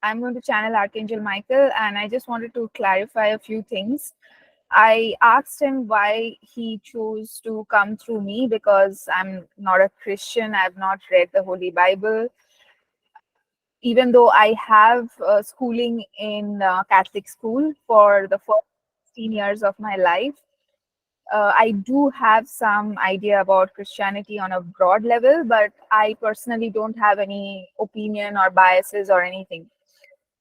I'm going to channel Archangel Michael, and I just wanted to clarify a few things. I asked him why he chose to come through me because I'm not a Christian. I've not read the Holy Bible. Even though I have schooling in Catholic school for the first 16 years of my life, I do have some idea about Christianity on a broad level, but I personally don't have any opinion or biases or anything.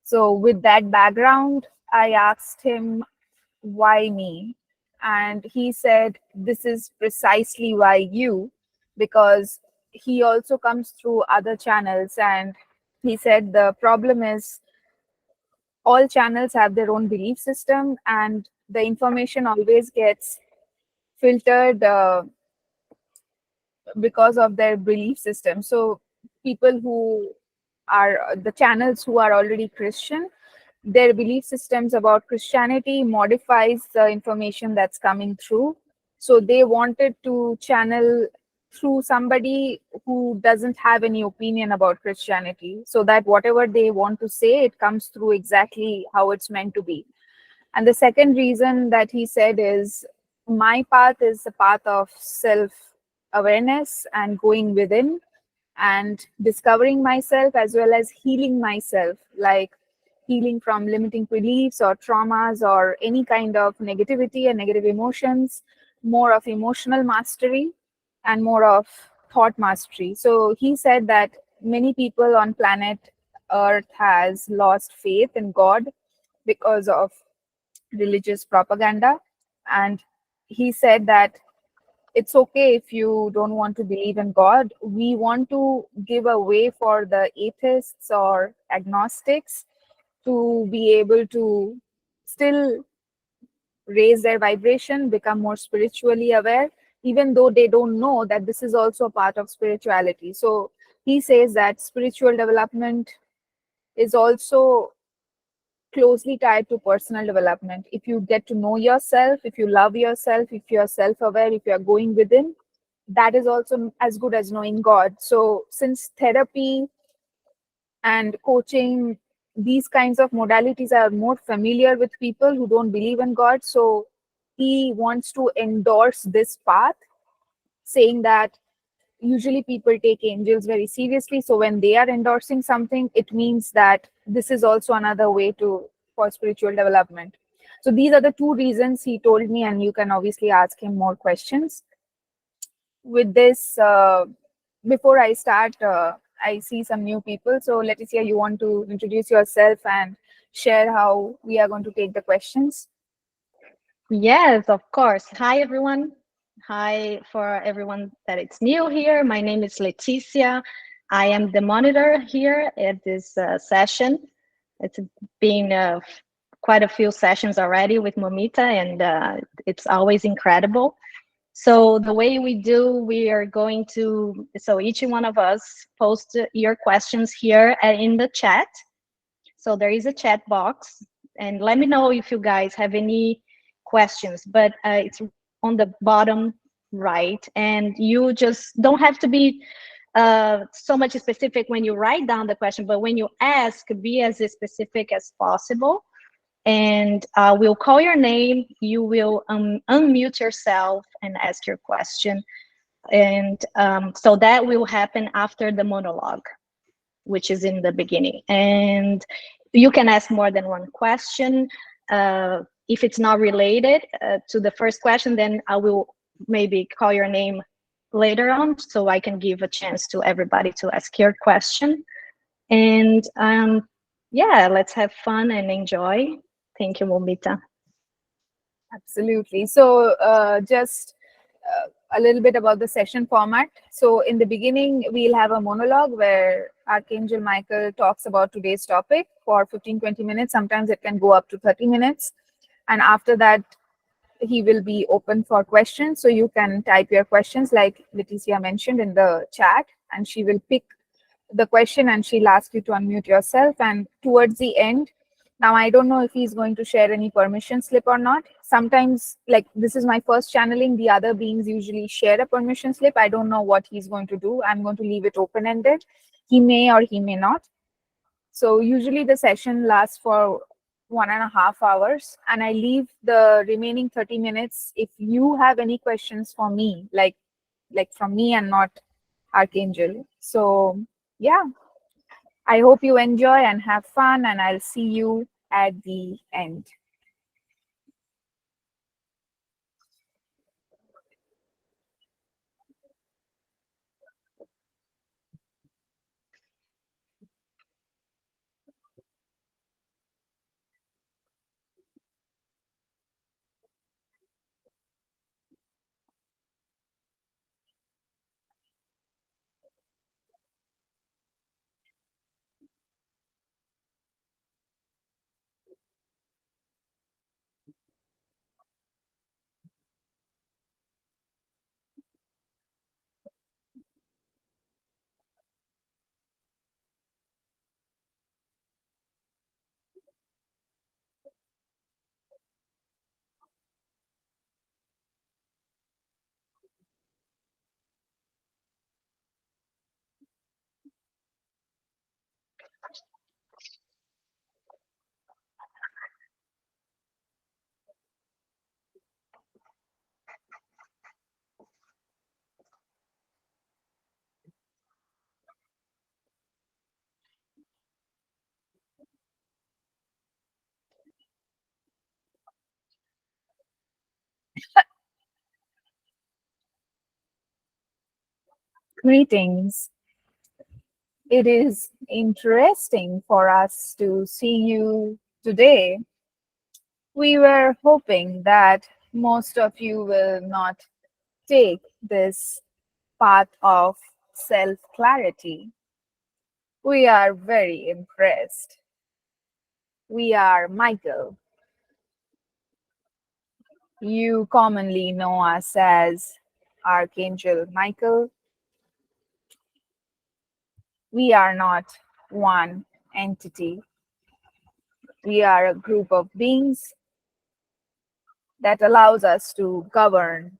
So, with that background, I asked him, why me? And he said, this is precisely why you, because he also comes through other channels. And he said, the problem is all channels have their own belief system, and the information always gets filtered because of their belief system. So people who are the channels who are already Christian, their belief systems about Christianity modifies the information that's coming through. So they wanted to channel through somebody who doesn't have any opinion about Christianity, so that whatever they want to say, it comes through exactly how it's meant to be. And the second reason that he said is, my path is the path of self awareness and going within and discovering myself as well as healing myself, like healing from limiting beliefs or traumas or any kind of negativity and negative emotions, more of emotional mastery and more of thought mastery. So he said that many people on planet Earth has lost faith in God because of religious propaganda. And he said that it's okay if you don't want to believe in God. We want to give a way for the atheists or agnostics to be able to still raise their vibration, become more spiritually aware, even though they don't know that this is also a part of spirituality. So he says that spiritual development is also closely tied to personal development. If you get to know yourself, if you love yourself, if you are self-aware, if you are going within, that is also as good as knowing God. So since therapy and coaching, these kinds of modalities are more familiar with people who don't believe in God, so he wants to endorse this path, saying that usually people take angels very seriously, so when they are endorsing something, it means that this is also another way to for spiritual development. So these are the two reasons he told me, and you can obviously ask him more questions. With this, before I start, I see some new people. So Leticia, you want to introduce yourself and share how we are going to take the questions? Yes, of course. Hi, everyone. Hi for everyone that is new here. My name is Leticia. I am the monitor here at this session. It's been quite a few sessions already with Momita, and it's always incredible. So the way we do, we are going to, so each one of us post your questions here in the chat. So there is a chat box, and let me know if you guys have any questions, but it's on the bottom right, and you just don't have to be so much specific when you write down the question, but when you ask, be as specific as possible. And we'll call your name, you will unmute yourself and ask your question. And so that will happen after the monologue, which is in the beginning. And you can ask more than one question. If it's not related to the first question, then I will maybe call your name later on, so I can give a chance to everybody to ask your question. And yeah, let's have fun and enjoy. Thank you, Momita. Absolutely. So just a little bit about the session format. So in the beginning, we'll have a monologue where Archangel Michael talks about today's topic for 15-20 minutes. Sometimes it can go up to 30 minutes. And after that, he will be open for questions. So you can type your questions like Leticia mentioned in the chat, and she will pick the question and she'll ask you to unmute yourself. And towards the end, now I don't know if he's going to share any permission slip or not. Sometimes, like, this is my first channeling, the other beings usually share a permission slip. I don't know what he's going to do. I'm going to leave it open-ended. He may or he may not. So usually the session lasts for 1.5 hours, and I leave the remaining 30 minutes if you have any questions for me, like from me and not Archangel. So yeah, I hope you enjoy and have fun, and I'll see you at the end. Greetings. It is interesting for us to see you today. We were hoping that most of you will not take this path of self clarity. We are very impressed. We are Michael. You commonly know us as Archangel Michael. We are not one entity. We are a group of beings that allows us to govern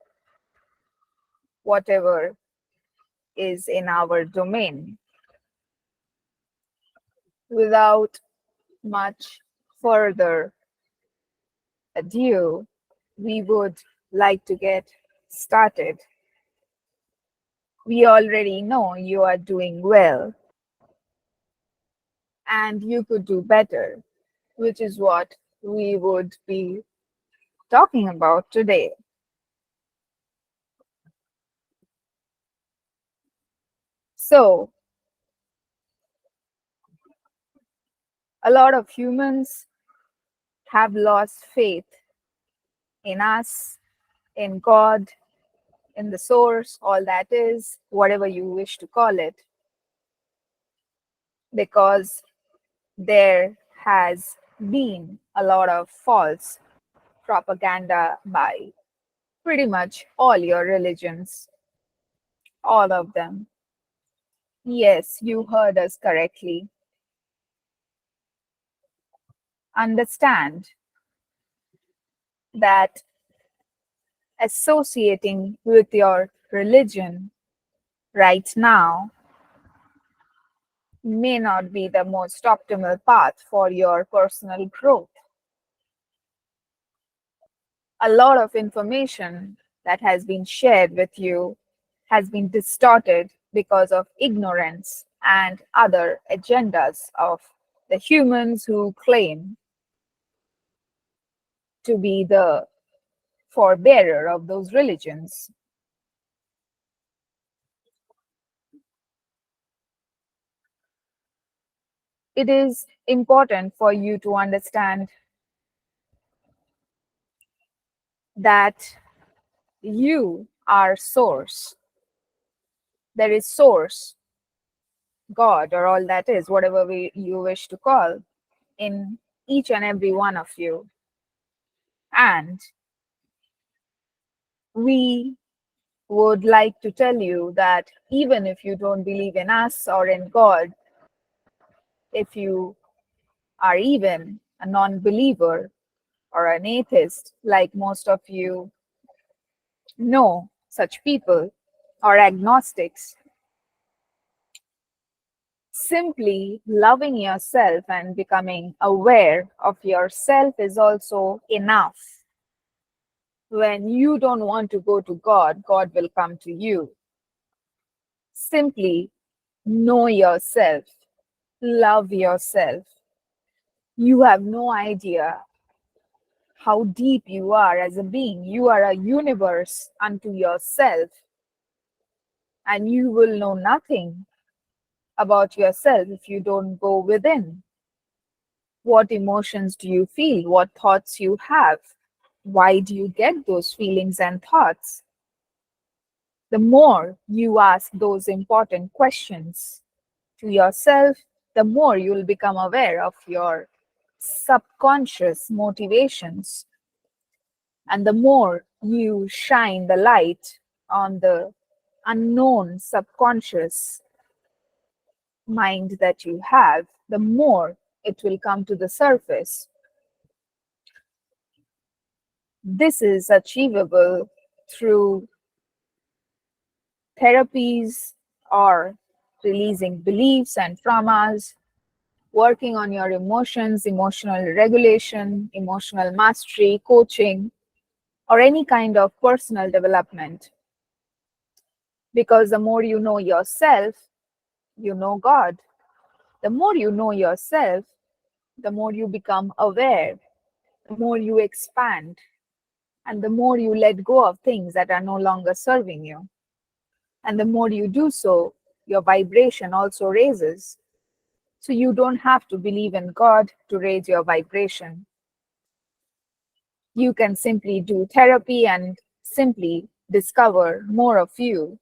whatever is in our domain. Without much further ado, we would like to get started. We already know you are doing well and you could do better, which is what we would be talking about today. So, a lot of humans have lost faith in us, in God, in the source, all that is, whatever you wish to call it, because there has been a lot of false propaganda by pretty much all your religions, all of them. Yes, you heard us correctly. Understand that associating with your religion right now may not be the most optimal path for your personal growth. A lot of information that has been shared with you has been distorted because of ignorance and other agendas of the humans who claim to be the forebearer of those religions. It is important for you to understand that you are source. There is source, God, or all that is, whatever you wish to call, in each and every one of you. And we would like to tell you that even if you don't believe in us or in God, if you are even a non believer or an atheist, like most of you know such people, or agnostics, Simply loving yourself and becoming aware of yourself is also enough. When you don't want to go to God, God will come to you. Simply know yourself, love yourself. You have no idea how deep you are as a being. You are a universe unto yourself, and you will know nothing about yourself if you don't go within. What emotions do you feel? What thoughts you have? Why do you get those feelings and thoughts? The more you ask those important questions to yourself, the more you'll become aware of your subconscious motivations, and the more you shine the light on the unknown subconscious mind that you have, the more it will come to the surface. This is achievable through therapies or releasing beliefs and traumas, working on your emotions, emotional regulation, emotional mastery, coaching, or any kind of personal development. Because the more you know yourself, you know God. The more you know yourself, the more you become aware, the more you expand, and the more you let go of things that are no longer serving you. And the more you do so, your vibration also raises. So you don't have to believe in God to raise your vibration. You can simply do therapy and simply discover more of you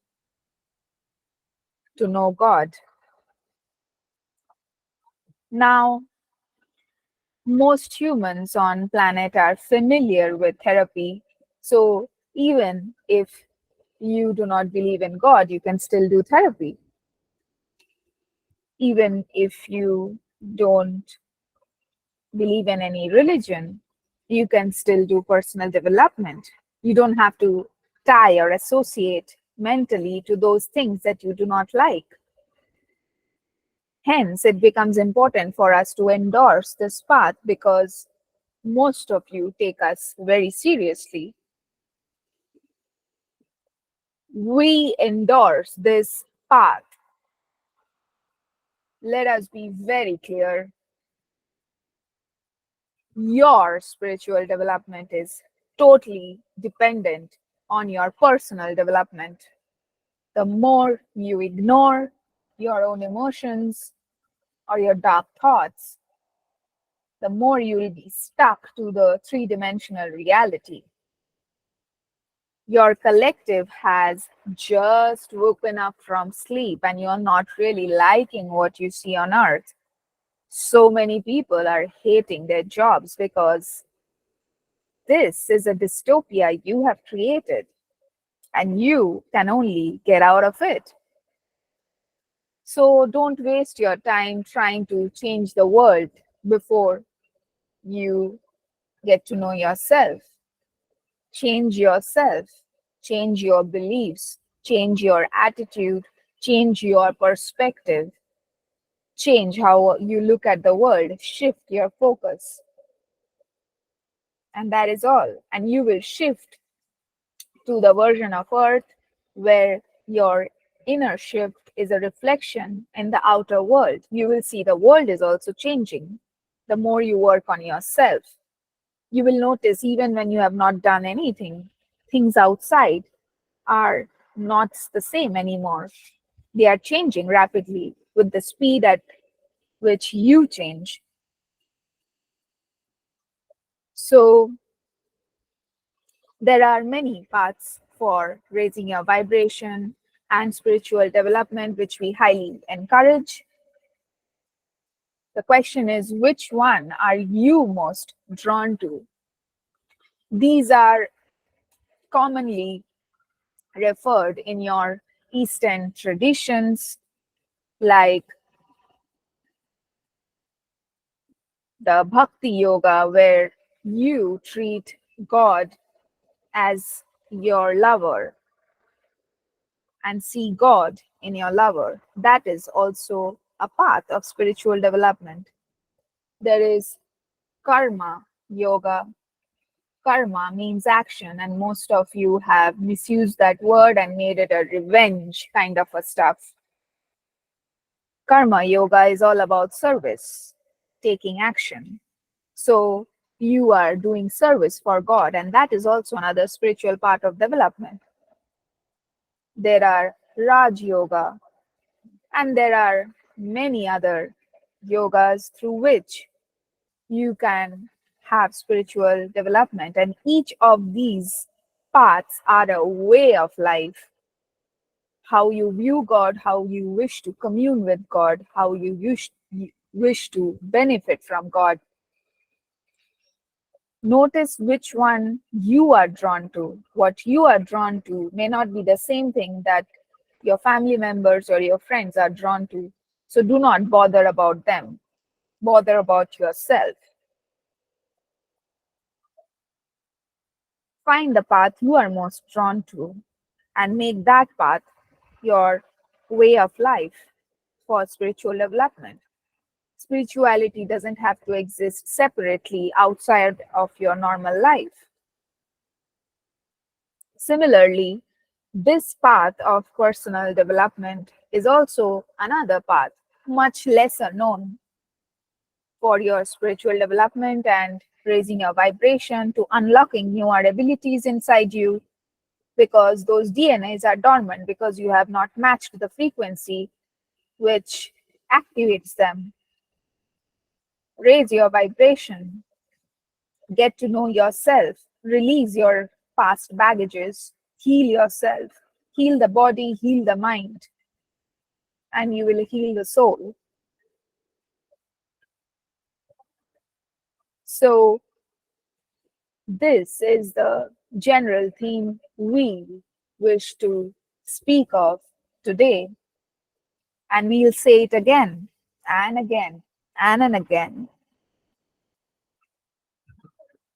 to know God. Now, most humans on planet are familiar with therapy. So even if you do not believe in God, you can still do therapy. Even if you don't believe in any religion, you can still do personal development. You don't have to tie or associate mentally to those things that you do not like. Hence, it becomes important for us to endorse this path because most of you take us very seriously. We endorse this path. Let us be very clear. Your spiritual development is totally dependent on your personal development. The more you ignore your own emotions or your dark thoughts, the more you will be stuck to the three-dimensional reality. Your collective has just woken up from sleep and you're not really liking what you see on earth. So many people are hating their jobs because this is a dystopia you have created and you can only get out of it. So don't waste your time trying to change the world before you get to know yourself. Change yourself, change your beliefs, change your attitude, change your perspective, change how you look at the world, shift your focus. And that is all. And you will shift to the version of Earth where your inner shift is a reflection in the outer world. You will see the world is also changing the more you work on yourself. You will notice even when you have not done anything, things outside are not the same anymore. They are changing rapidly with the speed at which you change. So, there are many paths for raising your vibration and spiritual development, which we highly encourage. The question is, which one are you most drawn to? These are commonly referred in your Eastern traditions, like the Bhakti Yoga, where you treat God as your lover and see God in your lover. That is also a path of spiritual development. There is karma yoga. Karma means action, and most of you have misused that word and made it a revenge kind of a stuff. Karma yoga is all about service, taking action. So you are doing service for God, and that is also another spiritual part of development. There are Raj Yoga, and there are many other yogas through which you can have spiritual development. And each of these paths are a way of life. How you view God, how you wish to commune with God, how you wish to benefit from God. Notice which one you are drawn to. What you are drawn to may not be the same thing that your family members or your friends are drawn to. So do not bother about them. Bother about yourself. Find the path you are most drawn to and make that path your way of life for spiritual development. Spirituality doesn't have to exist separately outside of your normal life. Similarly, this path of personal development is also another path, much lesser known, for your spiritual development and raising your vibration to unlocking newer abilities inside you, because those DNAs are dormant because you have not matched the frequency which activates them. Raise your vibration, get to know yourself, release your past baggages, heal yourself, heal the body, heal the mind, and you will heal the soul. So, this is the general theme we wish to speak of today, and we'll say it again and again and again.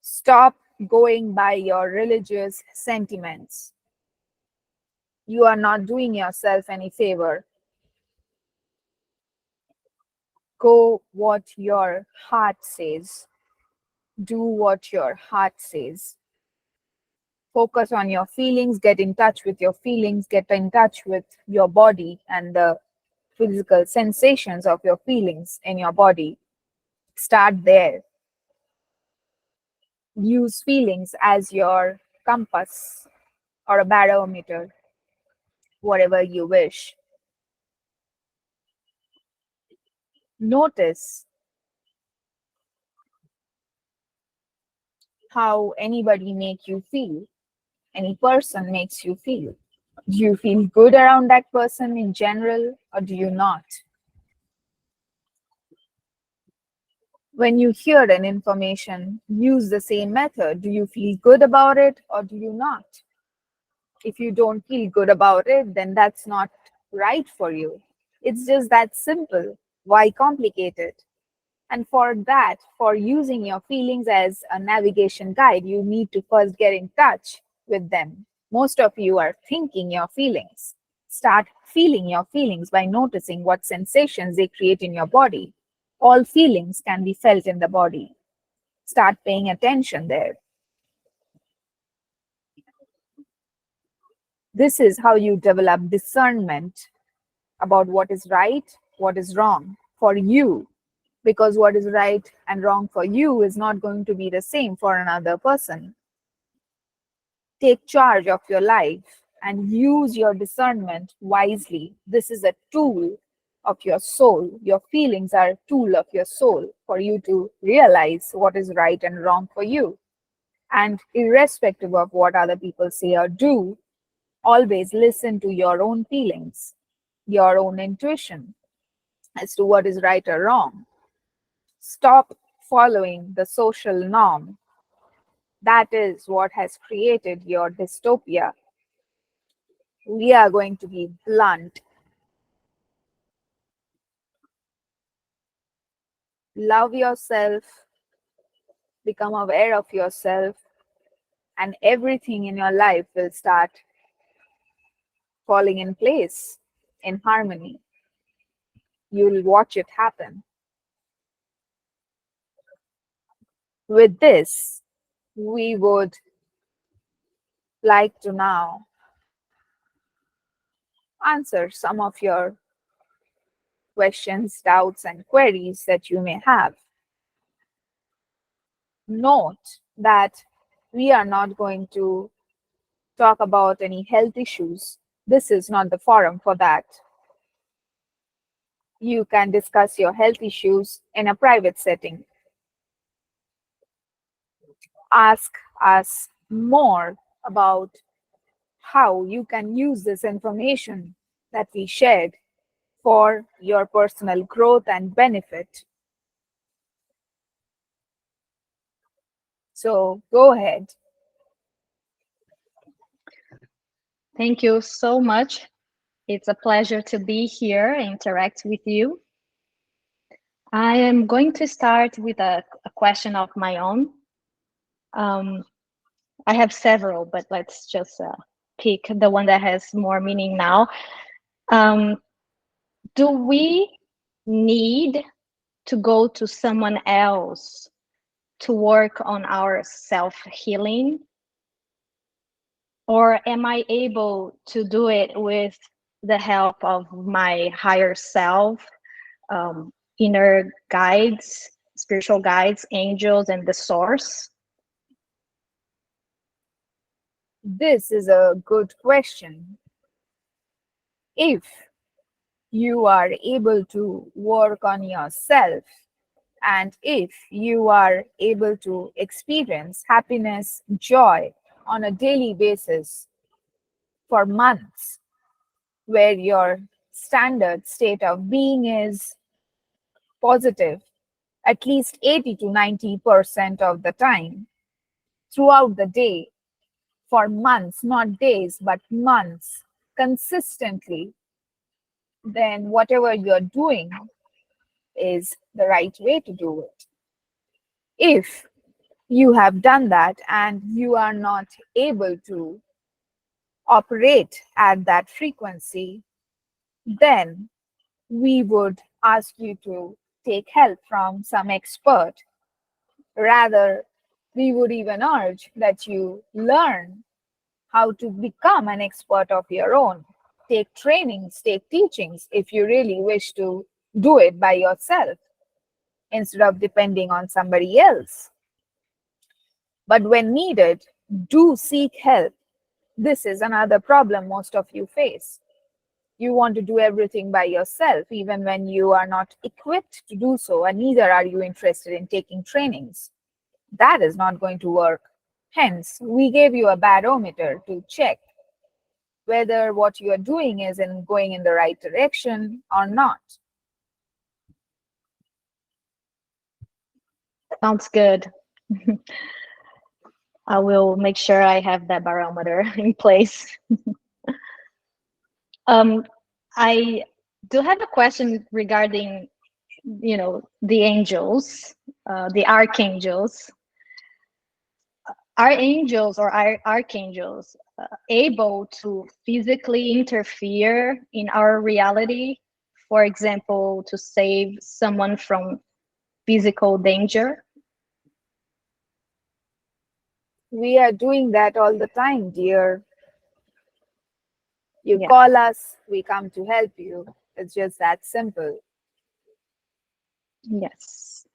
Stop going by your religious sentiments. You are not doing yourself any favor. Go what your heart says. Do what your heart says. Focus on your feelings, get in touch with your feelings, get in touch with your body and the physical sensations of your feelings in your body. Start there. Use feelings as your compass or a barometer, whatever you wish. Notice how anybody make you feel, any person makes you feel. Do you feel good around that person in general, or do you not? When you hear an information, use the same method. Do you feel good about it, or do you not? If you don't feel good about it, then that's not right for you. It's just that simple. Why complicate it? And for that, for using your feelings as a navigation guide, you need to first get in touch with them. Most of you are thinking your feelings. Start feeling your feelings by noticing what sensations they create in your body. All feelings can be felt in the body. Start paying attention there. This is how you develop discernment about what is right, what is wrong for you, because what is right and wrong for you is not going to be the same for another person. Take charge of your life and use your discernment wisely. This is a tool of your soul. Your feelings are a tool of your soul for you to realize what is right and wrong for you. And irrespective of what other people say or do, always listen to your own feelings, your own intuition as to what is right or wrong. Stop following the social norm. That is what has created your dystopia. We are going to be blunt. Love yourself, become aware of yourself, and everything in your life will start falling in place, in harmony. You'll watch it happen. With this, we would like to now answer some of your questions, doubts, and queries that you may have. Note that we are not going to talk about any health issues. This is not the forum for that. You can discuss your health issues in a private setting. Ask us more about how you can use this information that we shared for your personal growth and benefit. So go ahead. Thank you so much. It's a pleasure to be here and interact with you. I am going to start with a question of my own. I have several, but let's just pick the one that has more meaning now. Do we need to go to someone else to work on our self-healing? Or am I able to do it with the help of my higher self, inner guides, spiritual guides, angels, and the source? This is a good question. If you are able to work on yourself, and if you are able to experience happiness, joy on a daily basis for months, where your standard state of being is positive at least 80 to 90% of the time throughout the day, for months, not days, but months, consistently, then whatever you're doing is the right way to do it. If you have done that and you are not able to operate at that frequency, then we would ask you to take help from some expert. Rather, we would even urge that you learn how to become an expert of your own. Take trainings, take teachings if you really wish to do it by yourself instead of depending on somebody else. But when needed, do seek help. This is another problem most of you face. You want to do everything by yourself, even when you are not equipped to do so, and neither are you interested in taking trainings. That is not going to work. Hence, we gave you a barometer to check whether what you are doing is going in the right direction or not. Sounds good. I will make sure I have that barometer in place. I do have a question regarding, the angels, the archangels. Are angels or are archangels able to physically interfere in our reality? For example, to save someone from physical danger? We are doing that all the time, dear. You Yeah. call us, we come to help you. It's just that simple. Yes.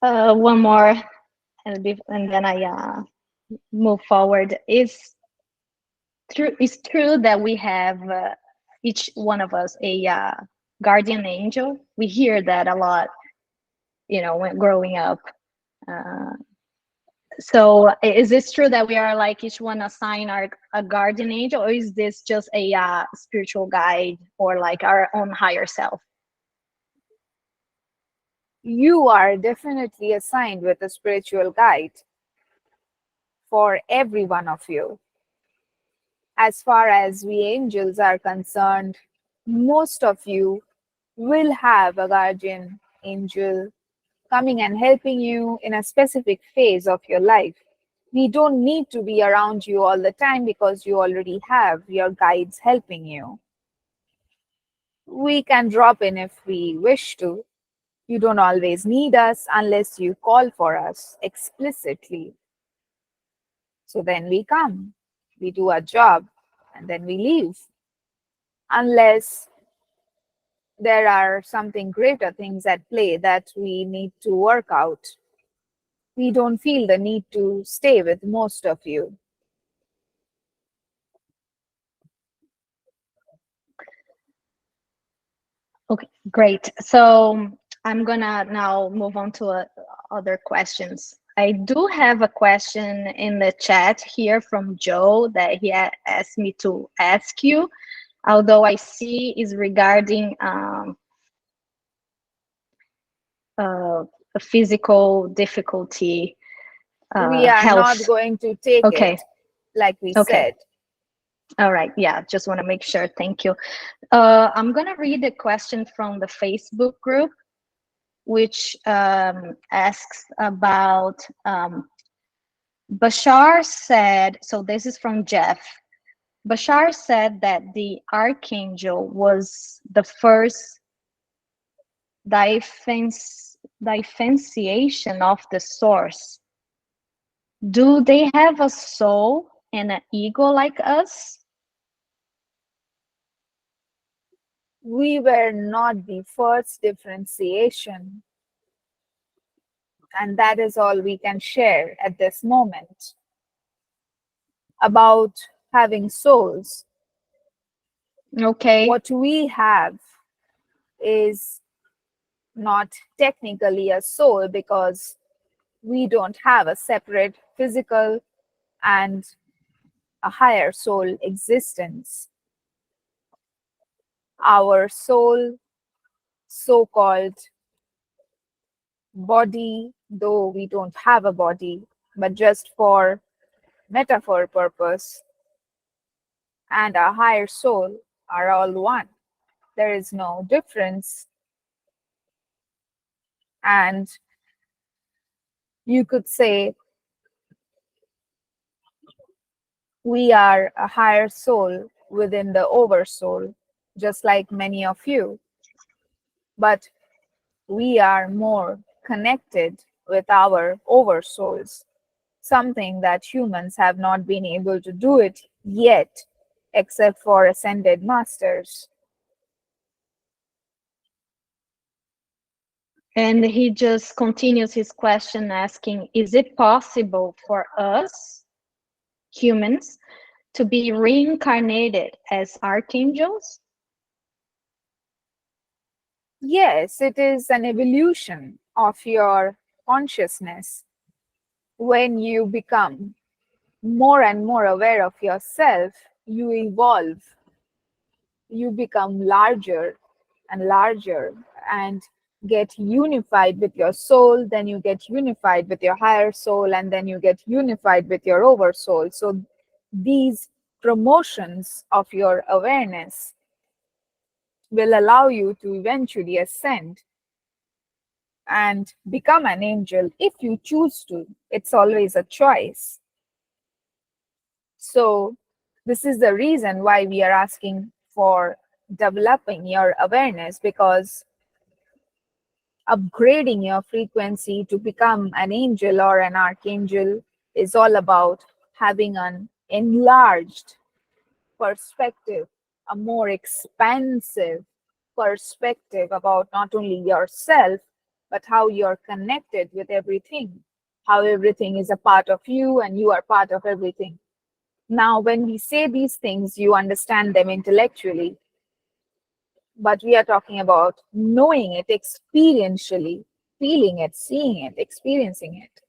One more, and then I move forward. It's true that we have each one of us a guardian angel. We hear that a lot, when growing up. So is this true that we are like each one assign a guardian angel, or is this just a spiritual guide or like our own higher self? You are definitely assigned with a spiritual guide for every one of you. As far as we angels are concerned, most of you will have a guardian angel coming and helping you in a specific phase of your life. We don't need to be around you all the time because you already have your guides helping you. We can drop in if we wish to. You don't always need us unless you call for us explicitly. So then we come, we do our job, and then we leave. Unless there are something greater things at play that we need to work out, we don't feel the need to stay with most of you. Okay, great. So I'm gonna now move on to other questions. I do have a question in the chat here from Joe that he asked me to ask you, although I see is regarding a physical difficulty, We are not health. going to take Okay, it, like we okay. said. All right, yeah, just want to make sure. Thank you. I'm gonna read a question from the Facebook group, which asks about Bashar said, so this is from Jeff. Bashar said that the archangel was the first differentiation of the source. Do they have a soul and an ego like us? We were not the first differentiation, and that is all we can share at this moment. About having souls, Okay. what we have is not technically a soul because we don't have a separate physical and a higher soul existence. Our soul, so called body, though we don't have a body, but just for metaphor purpose, and our higher soul are all one. There is no difference. And you could say we are a higher soul within the oversoul, just like many of you. But we are more connected with our oversouls, something that humans have not been able to do it yet, except for ascended masters. And he just continues his question asking, is it possible for us, humans, to be reincarnated as archangels? Yes, it is an evolution of your consciousness. When you become more and more aware of yourself, you evolve, you become larger and larger and get unified with your soul, then you get unified with your higher soul, and then you get unified with your oversoul. So these promotions of your awareness will allow you to eventually ascend and become an angel if you choose to. It's always a choice. So this is the reason why we are asking for developing your awareness, because upgrading your frequency to become an angel or an archangel is all about having an enlarged perspective, a more expansive perspective about not only yourself, but how you're connected with everything, how everything is a part of you and you are part of everything. Now, when we say these things, you understand them intellectually, but we are talking about knowing it experientially, feeling it, seeing it, experiencing it.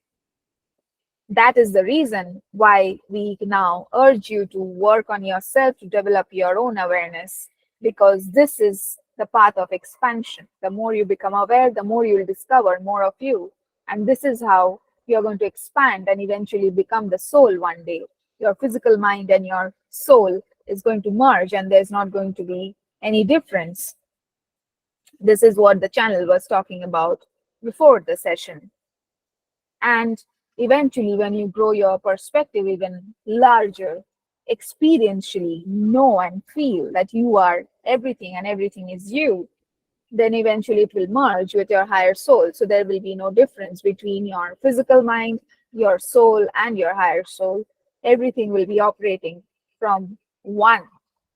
That is the reason why we now urge you to work on yourself to develop your own awareness, because this is the path of expansion. The more you become aware, the more you'll discover more of you. And this is how you're going to expand and eventually become the soul one day. Your physical mind and your soul is going to merge, and there's not going to be any difference. This is what the channel was talking about before the session. And eventually, when you grow your perspective even larger, experientially know and feel that you are everything and everything is you, then eventually it will merge with your higher soul. So there will be no difference between your physical mind, your soul, and your higher soul. Everything will be operating from one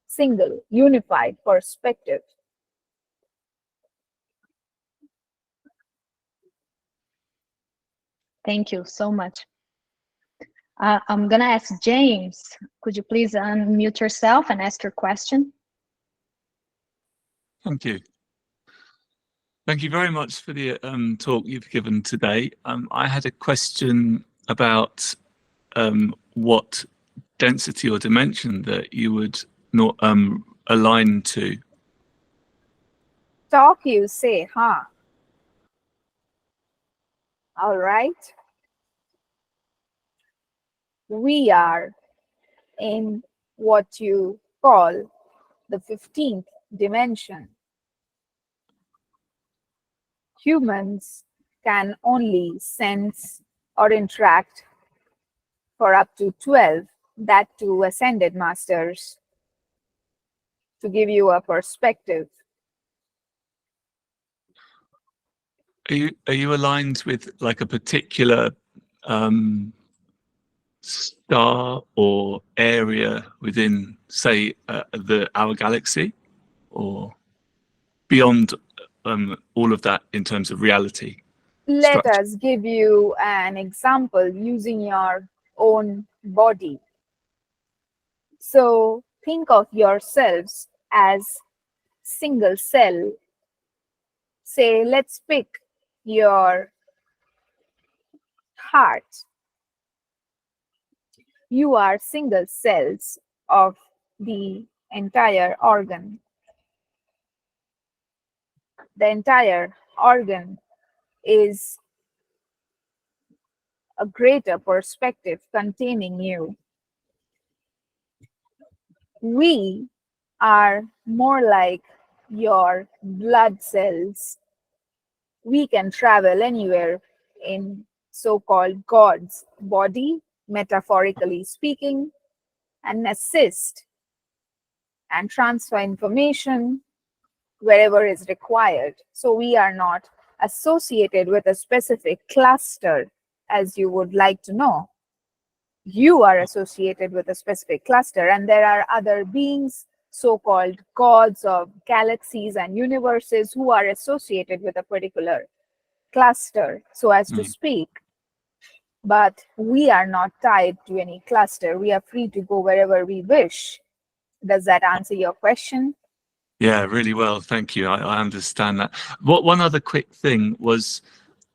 single unified perspective. Thank you so much. I'm gonna ask James. Could you please unmute yourself and ask your question? Thank you. Thank you very much for the talk you've given today. I had a question about what density or dimension that you would not align to. Talk, you say, huh? All right. We are in what you call the 15th dimension. Humans can only sense or interact for up to 12, that to ascended masters, to give you a perspective. Are you aligned with like a particular star or area within, say, our galaxy, or beyond all of that in terms of reality? Let us give you an example using your own body. So think of yourselves as single cell. Say, let's pick your heart. You are single cells of the entire organ. The entire organ is a greater perspective containing you. We are more like your blood cells. We can travel anywhere in so-called God's body, metaphorically speaking, and assist and transfer information wherever is required. So we are not associated with a specific cluster, as you would like to know. You are associated with a specific cluster, and there are other beings, so-called gods of galaxies and universes, who are associated with a particular cluster, so as to speak. But we are not tied to any cluster. We are free to go wherever we wish. Does that answer your question? Yeah, really well. Thank you. I understand that. One other quick thing was,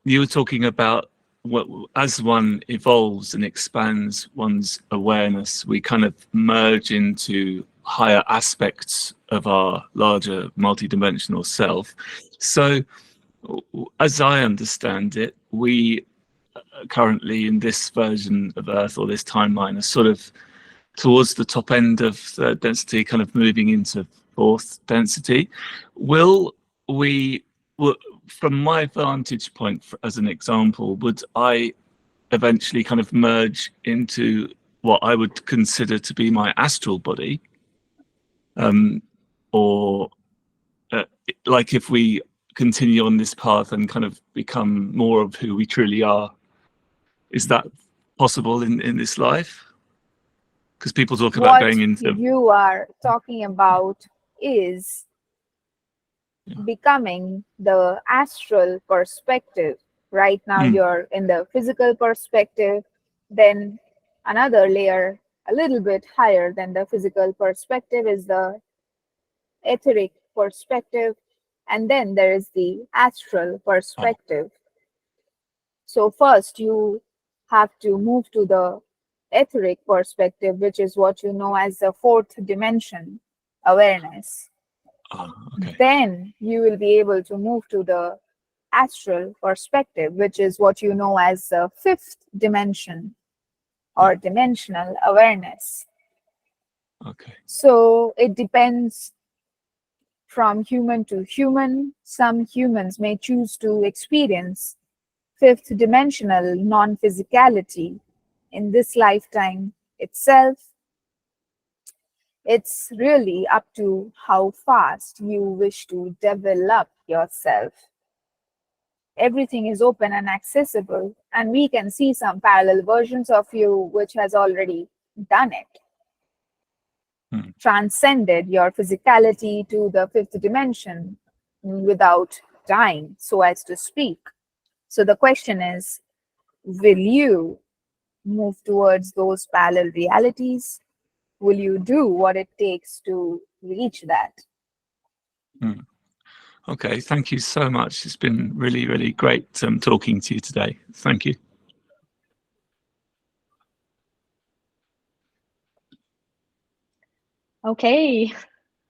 you were talking about what, as one evolves and expands one's awareness, we kind of merge into higher aspects of our larger multidimensional self. So as I understand it, we currently in this version of Earth, or this timeline, are sort of towards the top end of the density, kind of moving into fourth density. Will we, from my vantage point, as an example, would I eventually kind of merge into what I would consider to be my astral body? Or like if we continue on this path and kind of become more of who we truly are, is that possible in this life? Because people talk about going into... What you are talking about is becoming the astral perspective. Right now you're in the physical perspective, then another layer a little bit higher than the physical perspective is the etheric perspective, and then there is the astral perspective. So first you have to move to the etheric perspective, which is what you know as the fourth dimension awareness. Then you will be able to move to the astral perspective, which is what you know as the fifth dimension or dimensional awareness. So it depends from human to human. Some humans may choose to experience fifth dimensional non-physicality in this lifetime itself. It's really up to how fast you wish to develop yourself. Everything is open and accessible, and we can see some parallel versions of you which has already done it. Transcended your physicality to the fifth dimension without dying, so as to speak. So the question is, will you move towards those parallel realities? Will you do what it takes to reach that? Okay, thank you so much. It's been really, really great talking to you today. Thank you. Okay,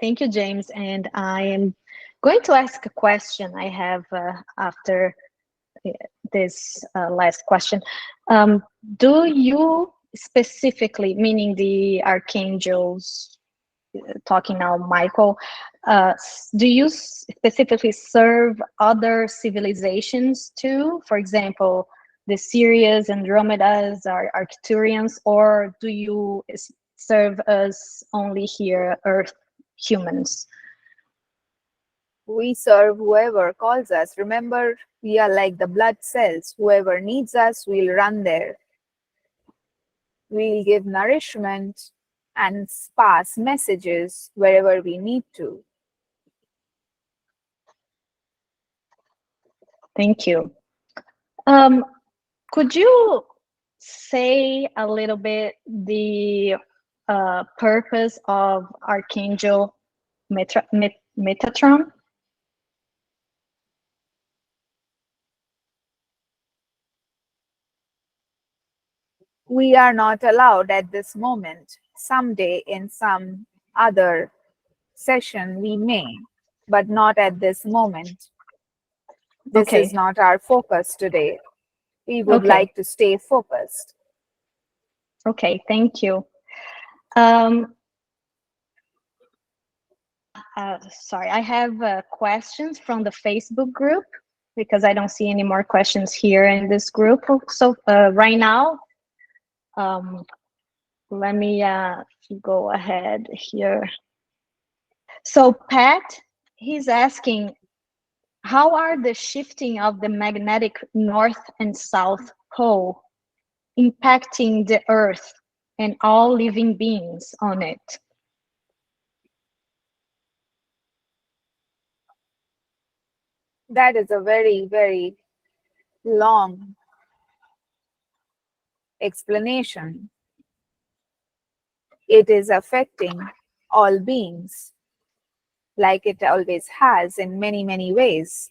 thank you, James. And I am going to ask a question I have after this last question. Do you specifically, meaning the archangels, talking now, Michael, do you specifically serve other civilizations too? For example, the Sirius, Andromedas, or Arcturians, or do you serve us only here, Earth humans? We serve whoever calls us. Remember, we are like the blood cells. Whoever needs us, we'll run there. We'll give nourishment and pass messages wherever we need to. Thank you. Could you say a little bit the purpose of Archangel Metatron? We are not allowed at this moment. Someday in some other session we may, but not at this moment. This is not our focus today. We would like to stay focused. Okay, thank you. Sorry, I have questions from the Facebook group because I don't see any more questions here in this group. So right now, let me go ahead here. So Pat, he's asking, how are the shifting of the magnetic north and south pole impacting the Earth and all living beings on it? That is a very, very long explanation. It is affecting all beings, like it always has in many, many ways.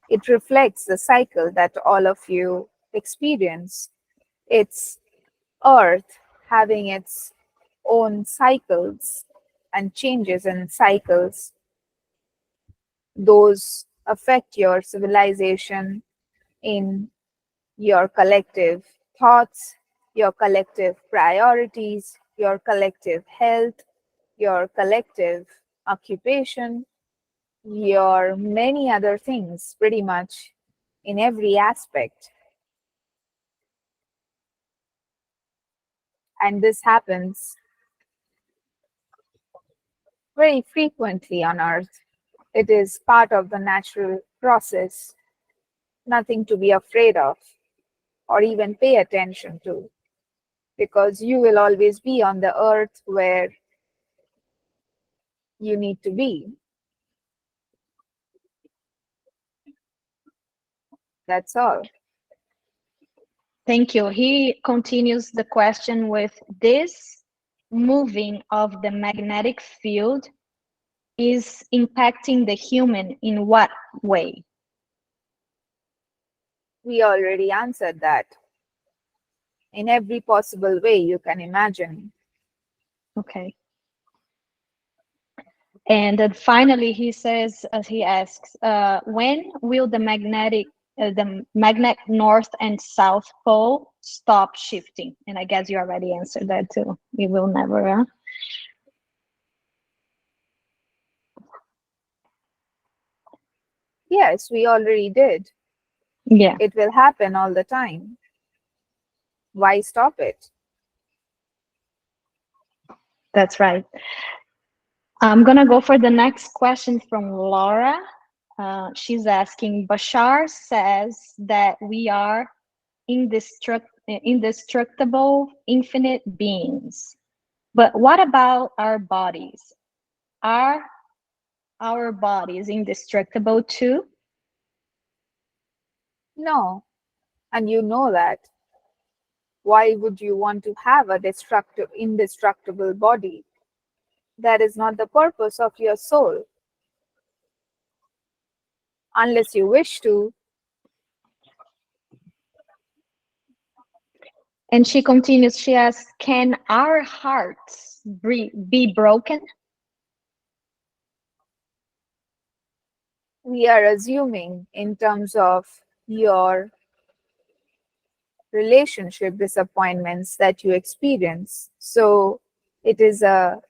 It reflects the cycle that all of you experience. It's Earth having its own cycles and changes in cycles. Those affect your civilization in your collective thoughts, your collective priorities, your collective health, your collective occupation, your many other things, pretty much in every aspect. And this happens very frequently on Earth. It is part of the natural process, nothing to be afraid of or even pay attention to, because you will always be on the Earth where you need to be. That's all. Thank you. He continues the question with, this moving of the magnetic field is impacting the human in what way? We already answered that. In every possible way you can imagine. Okay. And then finally, he says, as he asks, when will the magnet north and south pole stop shifting? And I guess you already answered that too. It will never. Yes, we already did. Yeah. It will happen all the time. Why stop it? That's right. I'm gonna go for the next question from Laura. She's asking, Bashar says that we are indestructible, infinite beings. But what about our bodies? Are our bodies indestructible too? No, and you know that. Why would you want to have a indestructible body? That is not the purpose of your soul. Unless you wish to. And she continues, she asks, can our hearts be broken? We are assuming in terms of your relationship disappointments that you experience. So it is a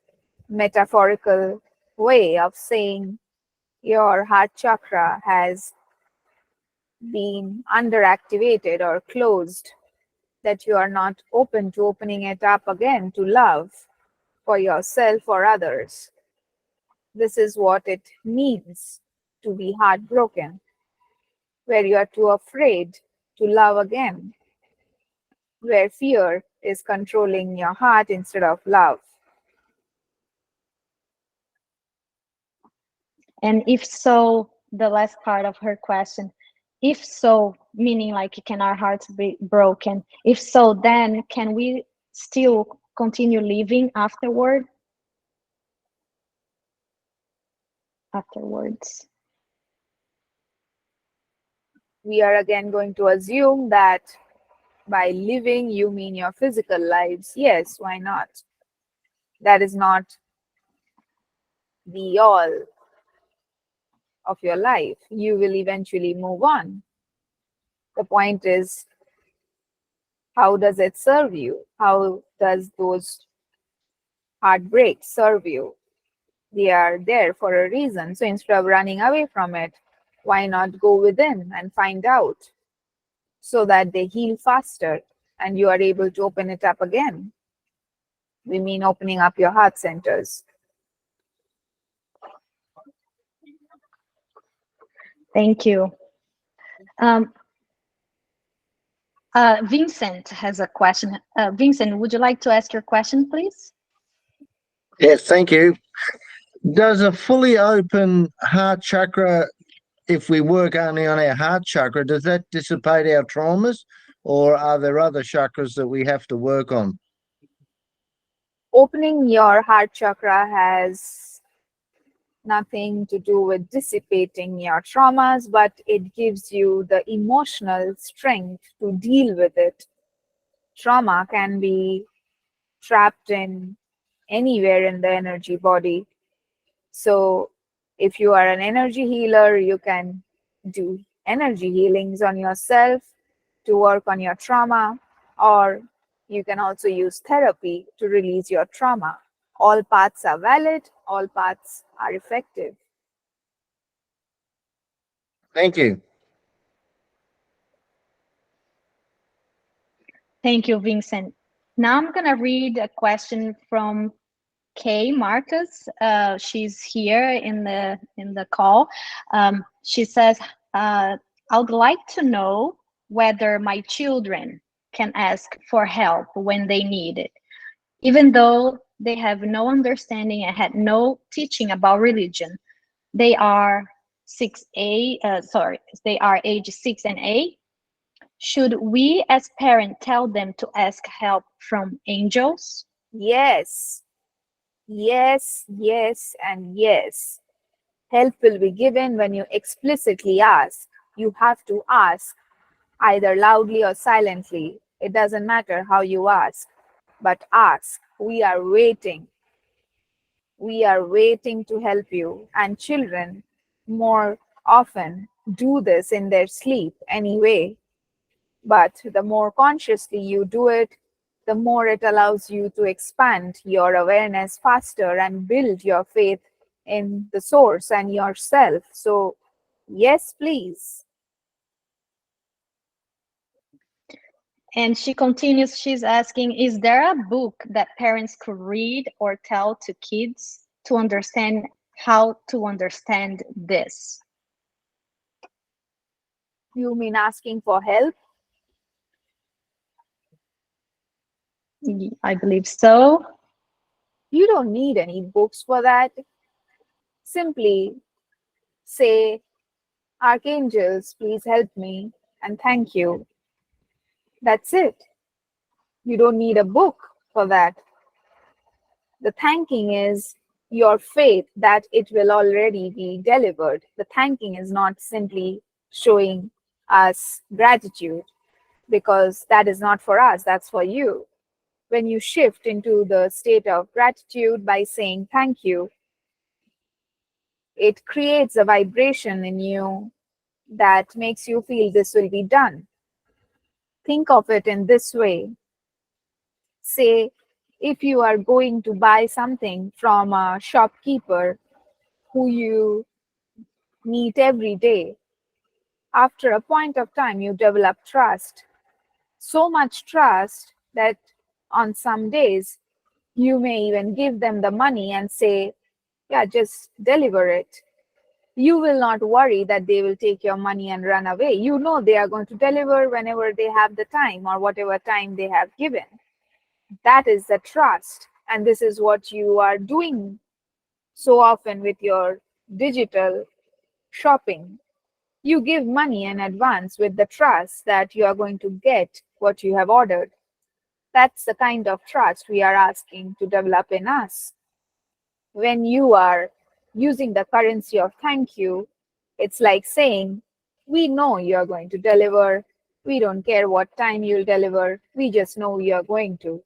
metaphorical way of saying your heart chakra has been underactivated or closed, that you are not open to opening it up again to love for yourself or others. This is what it means to be heartbroken, where you are too afraid to love again, where fear is controlling your heart instead of love. And if so, the last part of her question, if so, meaning like can our hearts be broken? If so, then can we still continue living afterwards? We are again going to assume that by living you mean your physical lives. Yes, why not? That is not the all of your life. You will eventually move on. The point is, how does it serve you? How does those heartbreaks serve you? They are there for a reason. So instead of running away from it, why not go within and find out so that they heal faster and you are able to open it up again? We mean opening up your heart centers. Thank you. Vincent has a question. Vincent, would you like to ask your question, please? Yes, thank you. Does a fully open heart chakra, if we work only on our heart chakra, does that dissipate our traumas, or are there other chakras that we have to work on? Opening your heart chakra has nothing to do with dissipating your traumas, but it gives you the emotional strength to deal with it. Trauma can be trapped in anywhere in the energy body. So if you are an energy healer, you can do energy healings on yourself to work on your trauma, or you can also use therapy to release your trauma. All paths are valid, all paths are effective. Thank you. Thank you, Vincent. Now I'm going to read a question from Kay Marcus. She's here in the call. She says, I would like to know whether my children can ask for help when they need it, even though they have no understanding and had no teaching about religion. They are they are age 6 and 8. Should we as parents tell them to ask help from angels? Yes, yes, yes, and yes. Help will be given when you explicitly ask. You have to ask, either loudly or silently. It doesn't matter how you ask, but ask. We are waiting. We are waiting to help you. And children more often do this in their sleep anyway. But the more consciously you do it, the more it allows you to expand your awareness faster and build your faith in the source and yourself. So, yes, please. And she continues, she's asking, is there a book that parents could read or tell to kids to understand how to understand this? You mean asking for help? I believe so. You don't need any books for that. Simply say, Archangels, please help me, and thank you. That's it. You don't need a book for that. The thanking is your faith that it will already be delivered. The thanking is not simply showing us gratitude, because that is not for us, that's for you. When you shift into the state of gratitude by saying thank you, it creates a vibration in you that makes you feel this will be done. Think of it in this way. Say, if you are going to buy something from a shopkeeper who you meet every day, after a point of time, you develop trust. So much trust that on some days, you may even give them the money and say, yeah, just deliver it. You will not worry that they will take your money and run away. You know they are going to deliver whenever they have the time or whatever time they have given. That is the trust. And this is what you are doing so often with your digital shopping. You give money in advance with the trust that you are going to get what you have ordered. That's the kind of trust we are asking to develop in us. When you are using the currency of thank you, it's like saying, we know you are going to deliver. We don't care what time you'll deliver. We just know you are going to.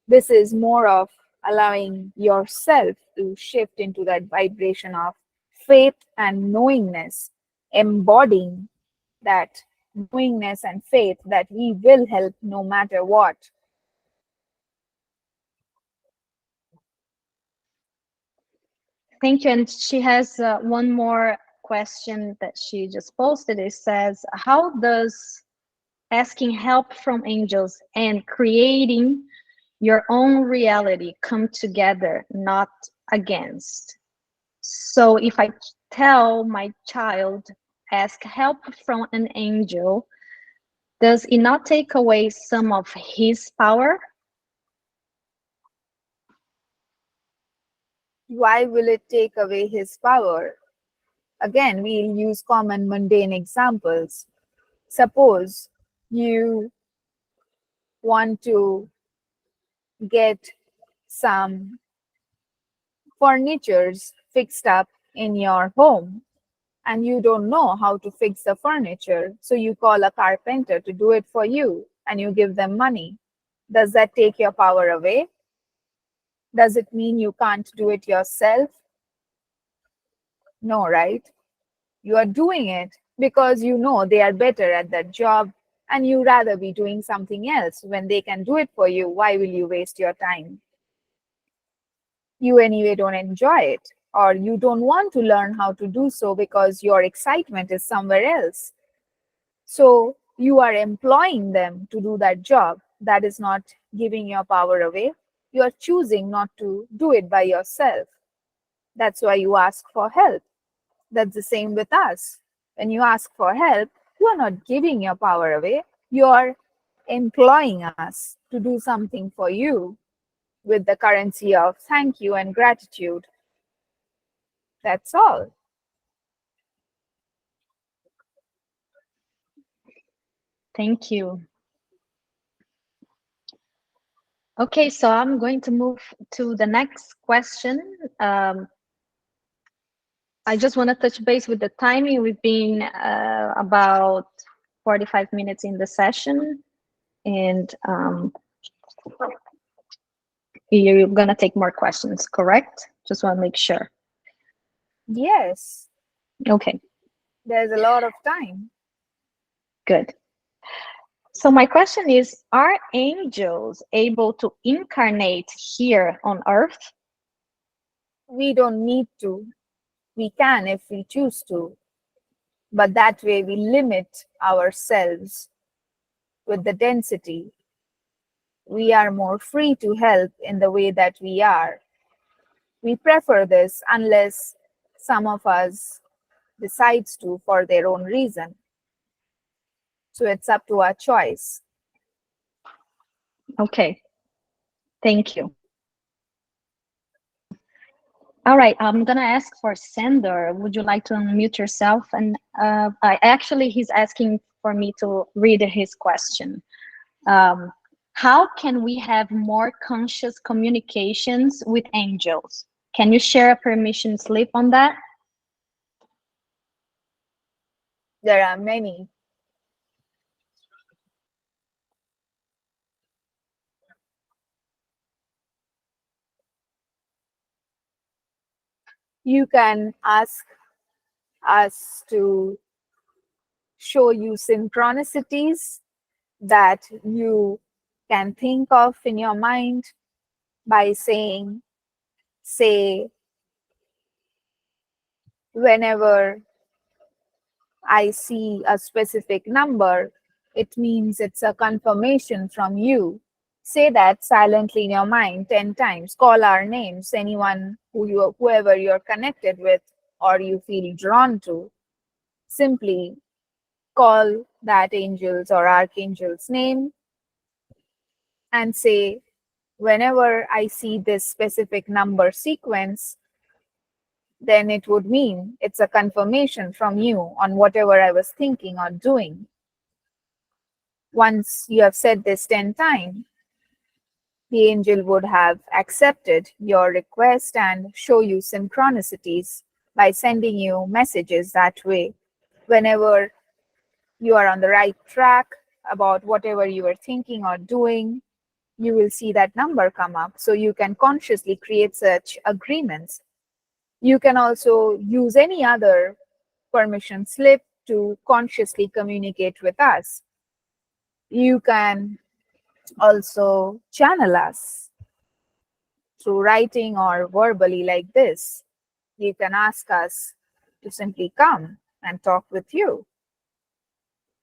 This is more of allowing yourself to shift into that vibration of faith and knowingness, embodying that knowingness and faith that He will help no matter what. Thank you. And she has one more question that she just posted. It says, how does asking help from angels and creating your own reality come together, not against? So if I tell my child, ask help from an angel, does it not take away some of his power? Why will it take away his power? Again, we'll use common mundane examples. Suppose you want to get some furnitures fixed up in your home and you don't know how to fix the furniture. So you call a carpenter to do it for you and you give them money. Does that take your power away? Does it mean you can't do it yourself? No, right? You are doing it because you know they are better at that job and you rather be doing something else. When they can do it for you, why will you waste your time? You anyway don't enjoy it, or you don't want to learn how to do so because your excitement is somewhere else. So you are employing them to do that job. That is not giving your power away. You are choosing not to do it by yourself. That's why you ask for help. That's the same with us. When you ask for help, you are not giving your power away. You are employing us to do something for you with the currency of thank you and gratitude. That's all. Thank you. Okay, so I'm going to move to the next question. I just want to touch base with the timing. We've been about 45 minutes in the session, and you're going to take more questions, correct? Just want to make sure. Yes, Okay, there's a lot of time. good. So my question is, are angels able to incarnate here on Earth? We don't need to. We can if we choose to. But that way we limit ourselves. with the density. We are more free to help in the way that we are. We prefer this unless some of us decides to for their own reason. So it's up to our choice. Okay, thank you. All right, I'm gonna ask for Sander. Would you like to unmute yourself? And actually, he's asking for me to read his question. How can we have more conscious communications with angels? Can you share a permission slip on that? There are many. You can ask us to show you synchronicities that you can think of in your mind by saying, say, whenever I see a specific number, it means it's a confirmation from you. Say that silently in your mind 10 times. Call our names, anyone whoever you're connected with or you feel drawn to. Simply call that angel's or archangel's name and say, whenever I see this specific number sequence, then it would mean it's a confirmation from you on whatever I was thinking or doing. Once you have said this 10 times, the angel would have accepted your request and show you synchronicities by sending you messages that way. Whenever you are on the right track about whatever you were thinking or doing, you will see that number come up. So you can consciously create such agreements. You can also use any other permission slip to consciously communicate with us. You can also channel us through writing or verbally like this. You can ask us to simply come and talk with you.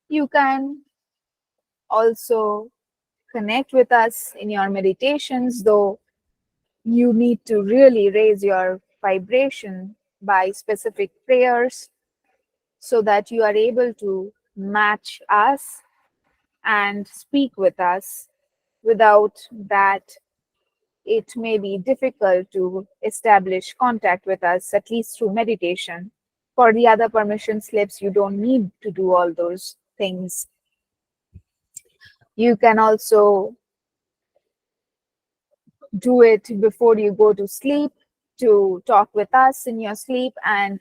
You can also connect with us in your meditations, though you need to really raise your vibration by specific prayers so that you are able to match us and speak with us. Without that, it may be difficult to establish contact with us, at least through meditation. For the other permission slips, you don't need to do all those things. You can also do it before you go to sleep, to talk with us in your sleep, and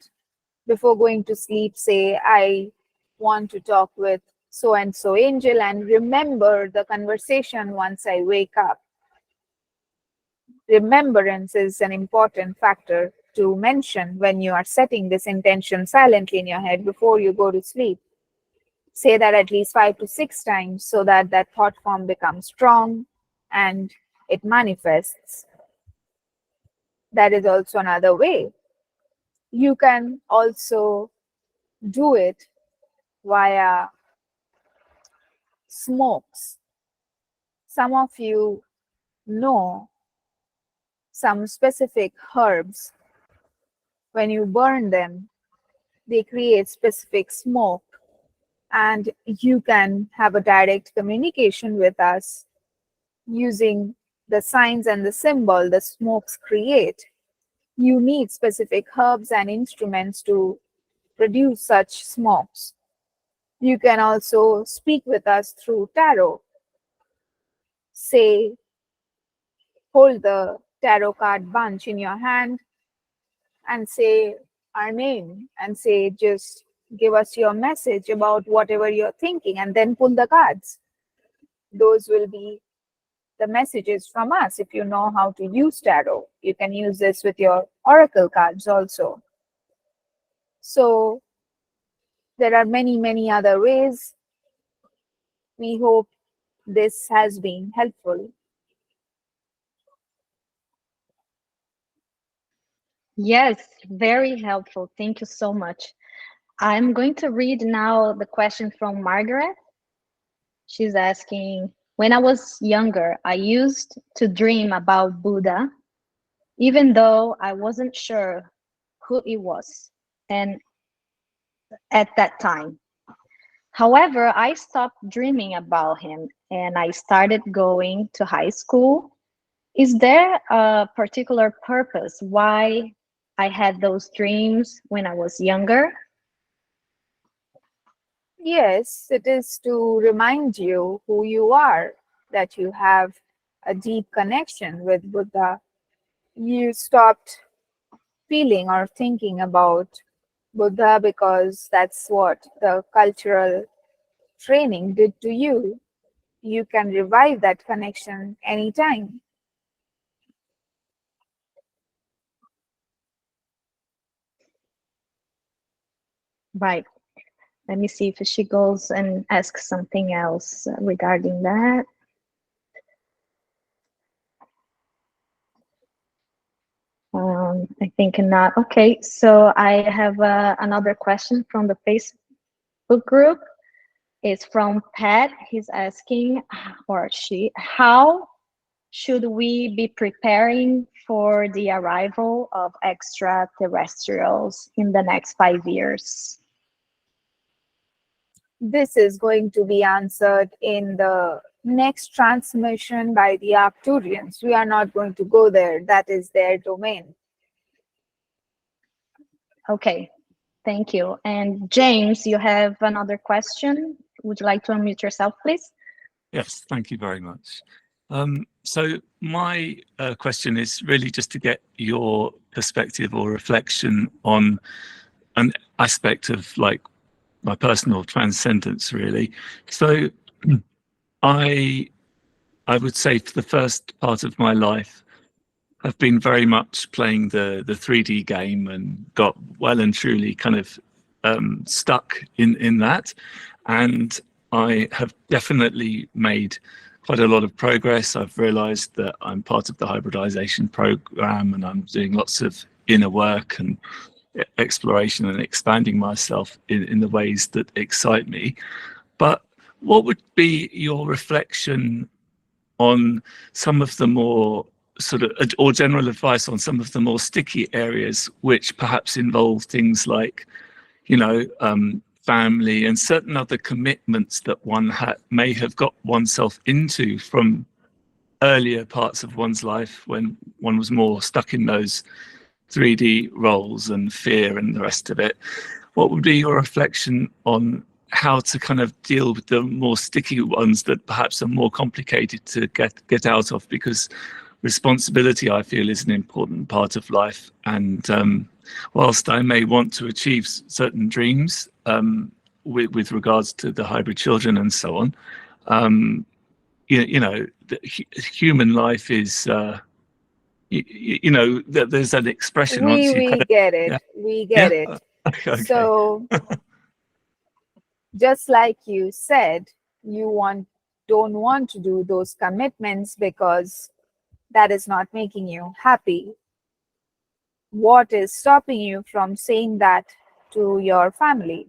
before going to sleep, say, I want to talk with so and so angel, and remember the conversation once I wake up. Remembrance is an important factor to mention when you are setting this intention silently in your head before you go to sleep. Say that at least 5 to 6 times so that that thought form becomes strong and it manifests. That is also another way. You can also do it via smokes. Some of you know some specific herbs. When you burn them, they create specific smoke, and you can have a direct communication with us using the signs and the symbol the smokes create. You need specific herbs and instruments to produce such smokes. You can also speak with us through tarot. Say, hold the tarot card bunch in your hand and say our name and say, just give us your message about whatever you're thinking, and then pull the cards. Those will be the messages from us. If you know how to use tarot, you can use this with your oracle cards also. So there are many, many other ways. We hope this has been helpful. Yes, very helpful. Thank you so much. I'm going to read now the question from Margaret. She's asking, when I was younger, I used to dream about Buddha, even though I wasn't sure who he was and at that time. However, I stopped dreaming about him and I started going to high school. Is there a particular purpose why I had those dreams when I was younger? Yes, it is to remind you who you are, that you have a deep connection with Buddha. You stopped feeling or thinking about Buddha because that's what the cultural training did to you. You can revive that connection anytime. Right. Let me see if she goes and asks something else regarding that. I think not. Okay, so I have another question from the Facebook group. It's from Pat. He's asking, or she, how should we be preparing for the arrival of extraterrestrials in the next 5 years? This is going to be answered in the next transmission by the Arcturians. We are not going to go there. That is their domain. Okay, thank you. And James, you have another question. Would you like to unmute yourself, please? Yes, thank you very much. So my question is really just to get your perspective or reflection on an aspect of like my personal transcendence, really. So I would say for the first part of my life, I've been very much playing the 3D game and got well and truly kind of stuck in that. And I have definitely made quite a lot of progress. I've realized that I'm part of the hybridization program and I'm doing lots of inner work and exploration and expanding myself in the ways that excite me. But what would be your reflection on some of the more sort of, or general advice on some of the more sticky areas, which perhaps involve things like, you know, family and certain other commitments that one may have got oneself into from earlier parts of one's life when one was more stuck in those 3D roles and fear and the rest of it. What would be your reflection on how to kind of deal with the more sticky ones that perhaps are more complicated to get out of? Because responsibility, I feel, is an important part of life. And whilst I may want to achieve certain dreams with regards to the hybrid children and so on, you know, human life is, you know, there's an expression once you kind We of, get it. yeah, We get yeah, it. okay. So just like you said, don't want to do those commitments because that is not making you happy. What is stopping you from saying that to your family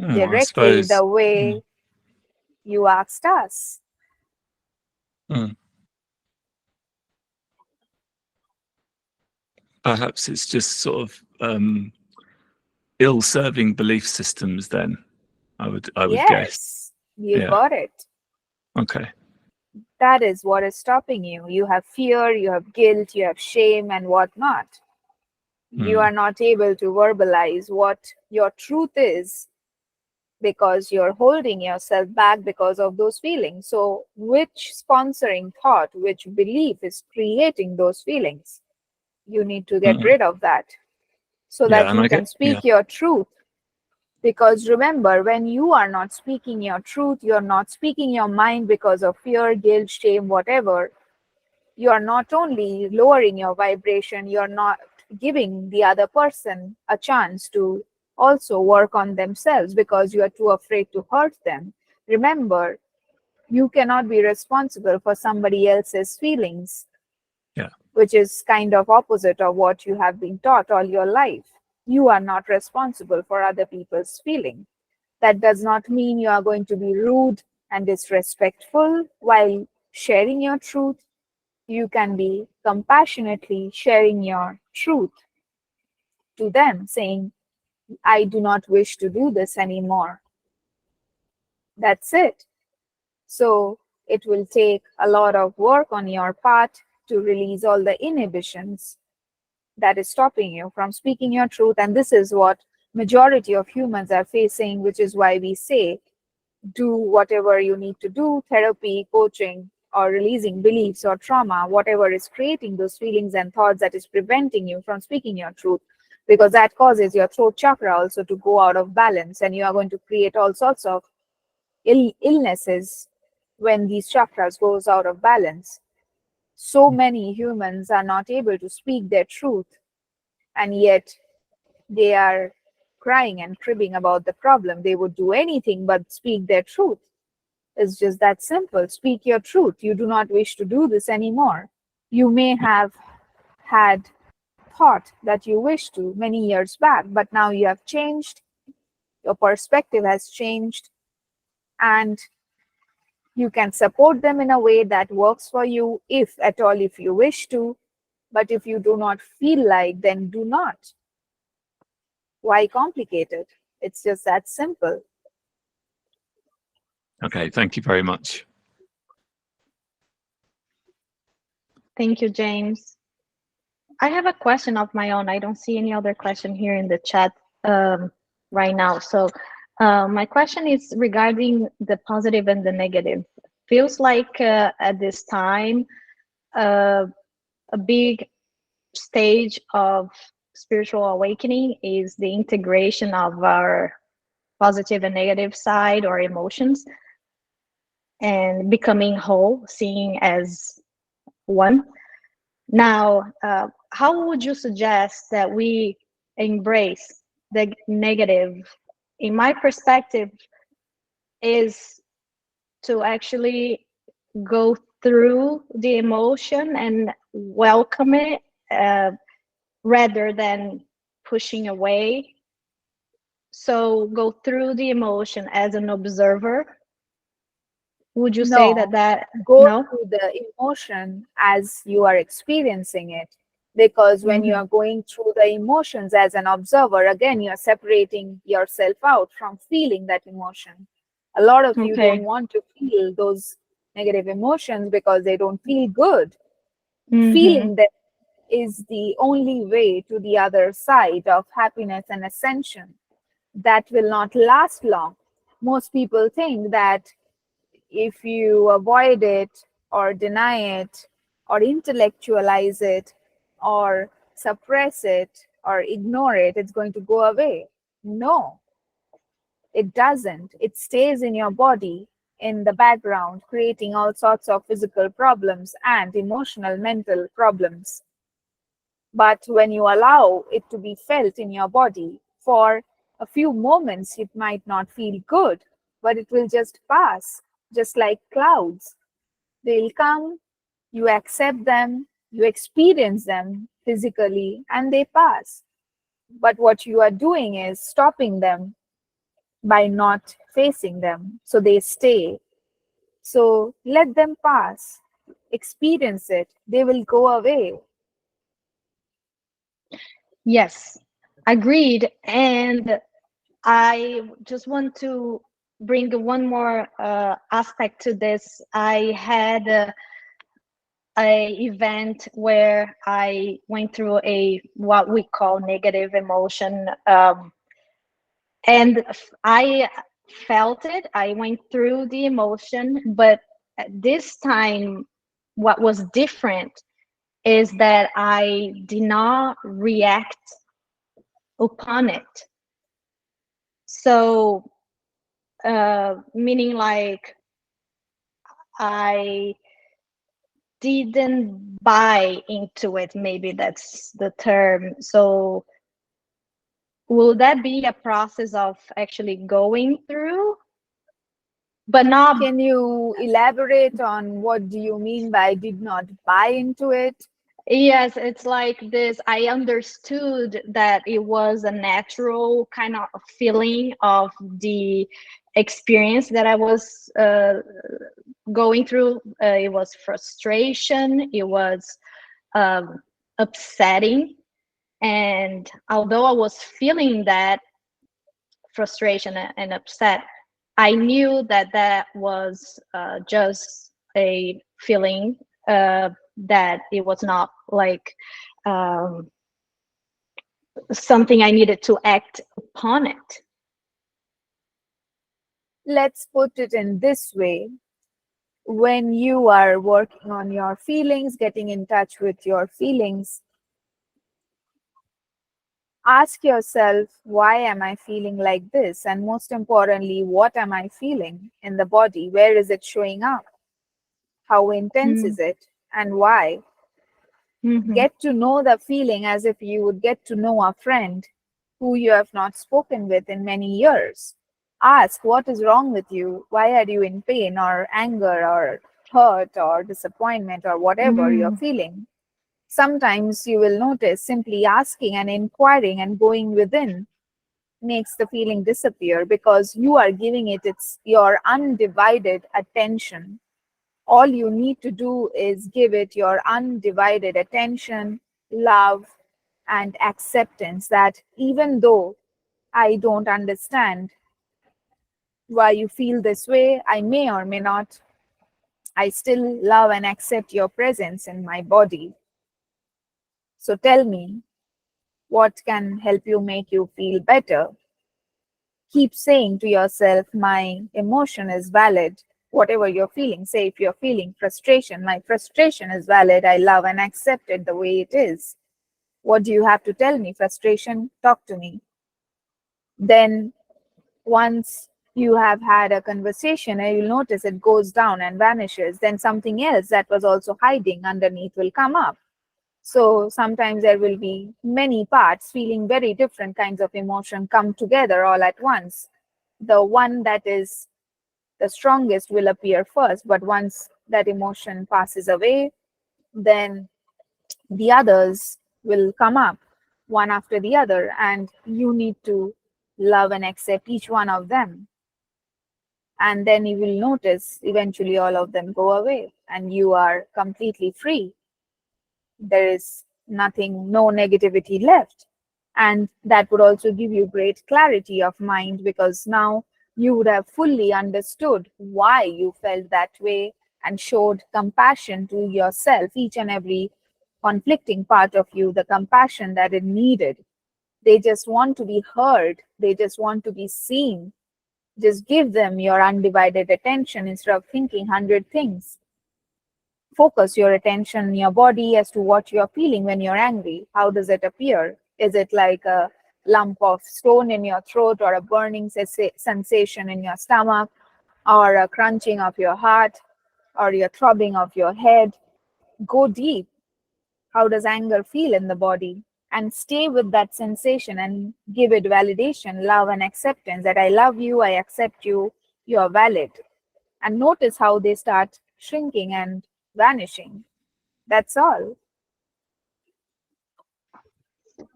I directly suppose. the way you asked us? Perhaps it's just sort of ill-serving belief systems. Then I would guess. Yes, you Yeah. got it. Okay. That is what is stopping you. You have fear, you have guilt, you have shame, and whatnot. You are not able to verbalize what your truth is because you're holding yourself back because of those feelings. So, which sponsoring thought, which belief is creating those feelings? You need to get rid of that so Yeah, that and you I can get speak your truth. Because remember, when you are not speaking your truth, you're not speaking your mind because of fear, guilt, shame, whatever. You are not only lowering your vibration, you're not giving the other person a chance to also work on themselves because you are too afraid to hurt them. Remember, you cannot be responsible for somebody else's feelings, Yeah. which is kind of opposite of what you have been taught all your life. You are not responsible for other people's feeling. That does not mean you are going to be rude and disrespectful while sharing your truth. You can be compassionately sharing your truth to them, saying, I do not wish to do this anymore. That's it. So it will take a lot of work on your part to release all the inhibitions that is stopping you from speaking your truth. And this is what majority of humans are facing, which is why we say, do whatever you need to do, therapy, coaching, or releasing beliefs or trauma, whatever is creating those feelings and thoughts that is preventing you from speaking your truth, because that causes your throat chakra also to go out of balance, and you are going to create all sorts of illnesses when these chakras goes out of balance. So many humans are not able to speak their truth, and yet they are crying and cribbing about the problem. They would do anything but speak their truth. It's just that simple. Speak your truth. You do not wish to do this anymore. You may have had thought that you wish to many years back, but now you have changed. Your perspective has changed, and you can support them in a way that works for you, if at all, if you wish to. But if you do not feel like, then do not. Why complicate it? It's just that simple. Okay, thank you very much. Thank you, James. I have a question of my own. I don't see any other question here in the chat right now. So my question is regarding the positive and the negative. Feels like at this time, a big stage of spiritual awakening is the integration of our positive and negative side or emotions and becoming whole, seeing as one. Now, how would you suggest that we embrace the negative? In my perspective, is to actually go through the emotion and welcome it rather than pushing away. So go through the emotion as an observer. Would you say No, that go no? through the emotion as you are experiencing it. Because when you Mm-hmm. are going through the emotions as an observer, again, you are separating yourself out from feeling that emotion. A lot of you don't Okay. want to feel those negative emotions because they don't feel good. Mm-hmm. Feeling them is the only way to the other side of happiness and ascension. That will not last long. Most people think that if you avoid it or deny it or intellectualize it or suppress it or ignore it, it's going to go away. No, it doesn't. It stays in your body in the background, creating all sorts of physical problems and emotional, mental problems. But when you allow it to be felt in your body for a few moments, it might not feel good, but it will just pass, just like clouds. They'll come, you accept them, you experience them physically, and they pass. But what you are doing is stopping them by not facing them. So they stay. So let them pass, experience it, they will go away. Yes, agreed. And I just want to bring one more aspect to this. I had a event where I went through a what we call negative emotion, and I felt it. I went through the emotion, but at this time, what was different is that I did not react upon it. So, meaning like I didn't buy into it, maybe that's the term. So, will that be a process of actually going through, but not? Can you elaborate on what do you mean by did not buy into it? Yes, it's like this. I understood that it was a natural kind of feeling of the experience that I was going through. It was frustration, it was um, upsetting. And although I was feeling that frustration and upset, I knew that that was just a feeling, that it was not like um, something I needed to act upon it. Let's put it in this way. When you are working on your feelings, getting in touch with your feelings, ask yourself, why am I feeling like this? And most importantly, what am I feeling in the body? Where is it showing up? How intense is it? And why? Mm-hmm. Get to know the feeling as if you would get to know a friend who you have not spoken with in many years. Ask, what is wrong with you? Why are you in pain or anger or hurt or disappointment or whatever you're Mm. feeling? Sometimes you will notice simply asking and inquiring and going within makes the feeling disappear because you are giving it its your undivided attention. All you need to do is give it your undivided attention, love, and acceptance that even though I don't understand why you feel this way, I may or may not, I still love and accept your presence in my body. So tell me, what can help you make you feel better? Keep saying to yourself, my emotion is valid. Whatever you're feeling, say if you're feeling frustration, my frustration is valid. I love and accept it the way it is. What do you have to tell me, frustration? Talk to me. Then, once you have had a conversation and you'll notice it goes down and vanishes, then something else that was also hiding underneath will come up. So sometimes there will be many parts feeling very different kinds of emotion come together all at once. The one that is the strongest will appear first, but once that emotion passes away, then the others will come up one after the other, and you need to love and accept each one of them. And then you will notice eventually all of them go away and you are completely free. There is nothing, no negativity left. And that would also give you great clarity of mind because now you would have fully understood why you felt that way and showed compassion to yourself, each and every conflicting part of you, the compassion that it needed. They just want to be heard, they just want to be seen. Just give them your undivided attention instead of thinking 100 things. Focus your attention in your body as to what you're feeling when you're angry. How does it appear? Is it like a lump of stone in your throat or a burning sensation in your stomach or a crunching of your heart or your throbbing of your head? Go deep. How does anger feel in the body? And stay with that sensation and give it validation, love, and acceptance that I love you, I accept you, you are valid. And notice how they start shrinking and vanishing. That's all.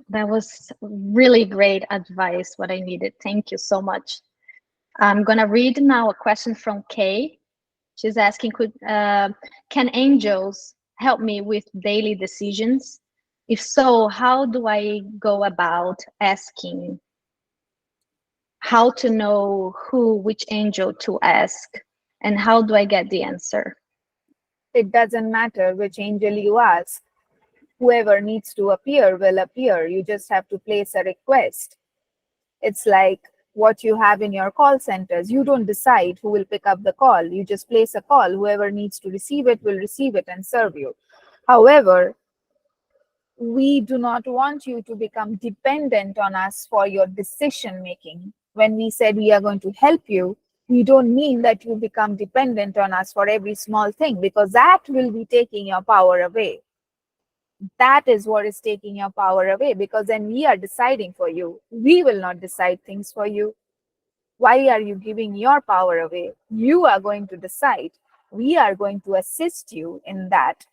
That was really great advice, what I needed. Thank you so much. I'm going to read now a question from Kay. She's asking, can angels help me with daily decisions? If so, how do I go about asking? How to know which angel to ask? And how do I get the answer? It doesn't matter which angel you ask. Whoever needs to appear will appear. You just have to place a request. It's like what you have in your call centers. You don't decide who will pick up the call. You just place a call. Whoever needs to receive it will receive it and serve you. However, we do not want you to become dependent on us for your decision making. When we said we are going to help you, we don't mean that you become dependent on us for every small thing, because that will be taking your power away. That is what is taking your power away, because then we are deciding for you. We will not decide things for you. Why are you giving your power away? You are going to decide. We are going to assist you in that.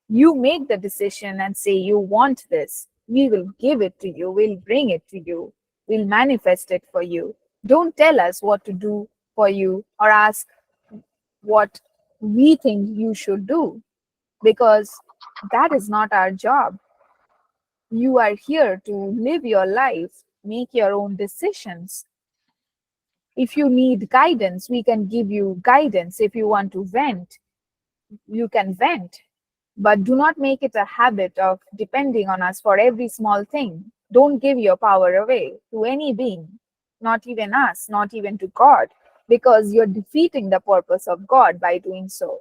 You make the decision and say you want this. We will give it to you. We'll bring it to you. We'll manifest it for you. Don't tell us what to do for you or ask what we think you should do, because that is not our job. You are here to live your life, make your own decisions. If you need guidance, we can give you guidance. If you want to vent, you can vent. But do not make it a habit of depending on us for every small thing. Don't give your power away to any being, not even us, not even to God, because you're defeating the purpose of God by doing so.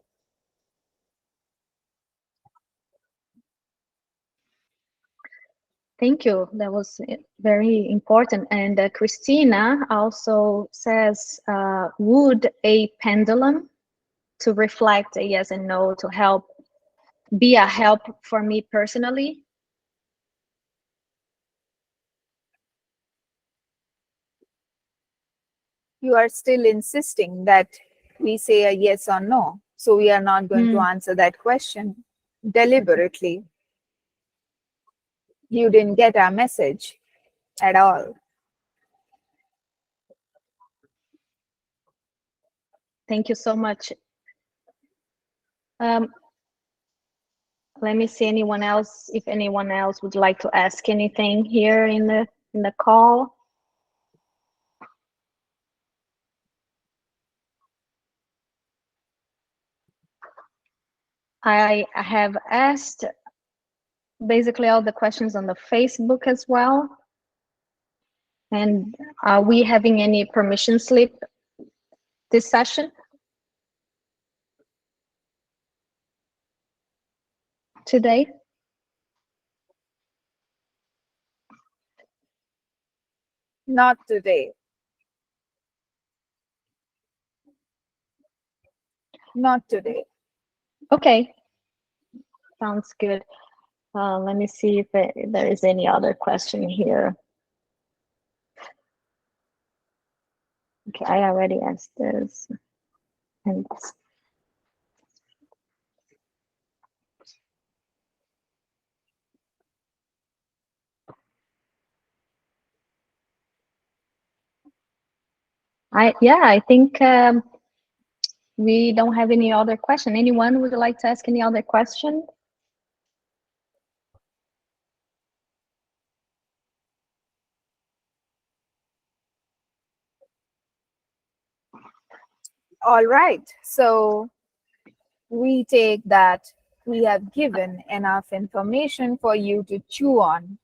Thank you. That was very important. And Christina also says, would a pendulum to reflect a yes and no to help be a help for me personally? You are still insisting that we say a yes or no. So we are not going to answer that question deliberately. You didn't get our message at all. Thank you so much. Let me see anyone else, if anyone else would like to ask anything here in the call. I have asked basically all the questions on the Facebook as well. And are we having any permission slip this session? Today? Not today. Not today. Okay. Sounds good. Let me see if there is any other question here. Okay, I already asked this. And I think we don't have any other question. Anyone would like to ask any other question? All right. So we take that we have given enough information for you to chew on.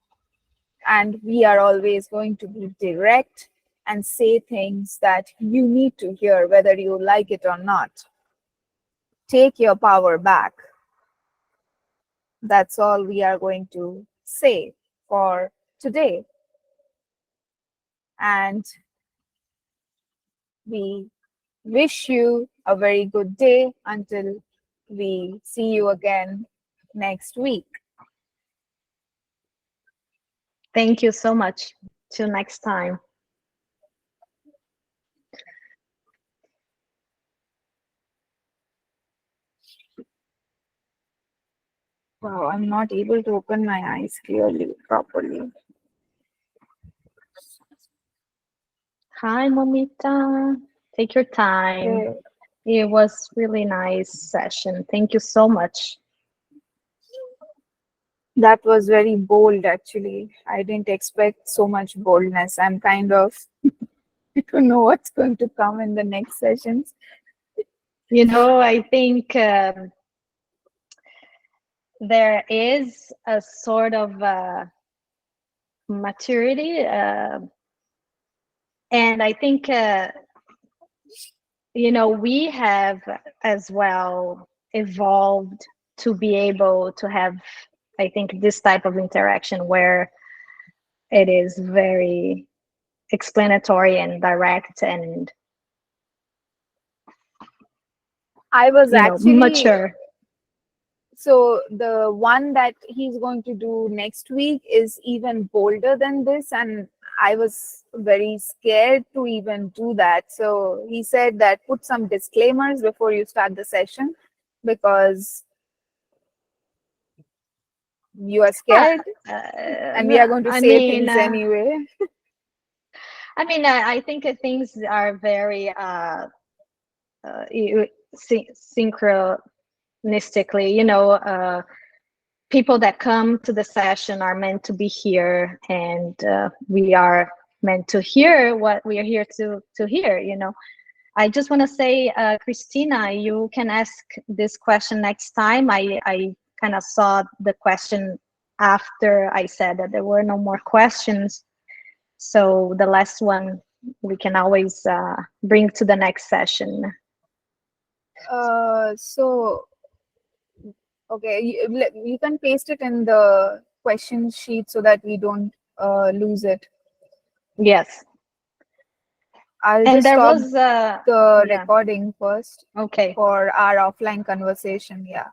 And we are always going to be direct and say things that you need to hear, whether you like it or not. Take your power back. That's all we are going to say for today. And we wish you a very good day until we see you again next week. Thank you so much. Till next time. Wow, I'm not able to open my eyes clearly, properly. Hi, Momita. Take your time. Okay. It was really nice session. Thank you so much. That was very bold, actually. I didn't expect so much boldness. I'm kind of, I don't know what's going to come in the next sessions. You know, I think there is a sort of maturity, and I think you know, we have as well evolved to be able to have, I think, this type of interaction where it is very explanatory and direct and I was actually mature. So the one that he's going to do next week is even bolder than this, and I was very scared to even do that. So he said that put some disclaimers before you start the session, because You are scared, and we are going to I say mean, things anyway. I think things are very synchronistically. People that come to the session are meant to be here, and we are meant to hear what we are here to hear. I just want to say, Christina, you can ask this question next time. I kind of saw the question after I said that there were no more questions. So the last one we can always bring to the next session. So, okay, you can paste it in the question sheet so that we don't lose it. Yes. I'll And just there stop was the yeah. recording first Okay. for our offline conversation. Yeah.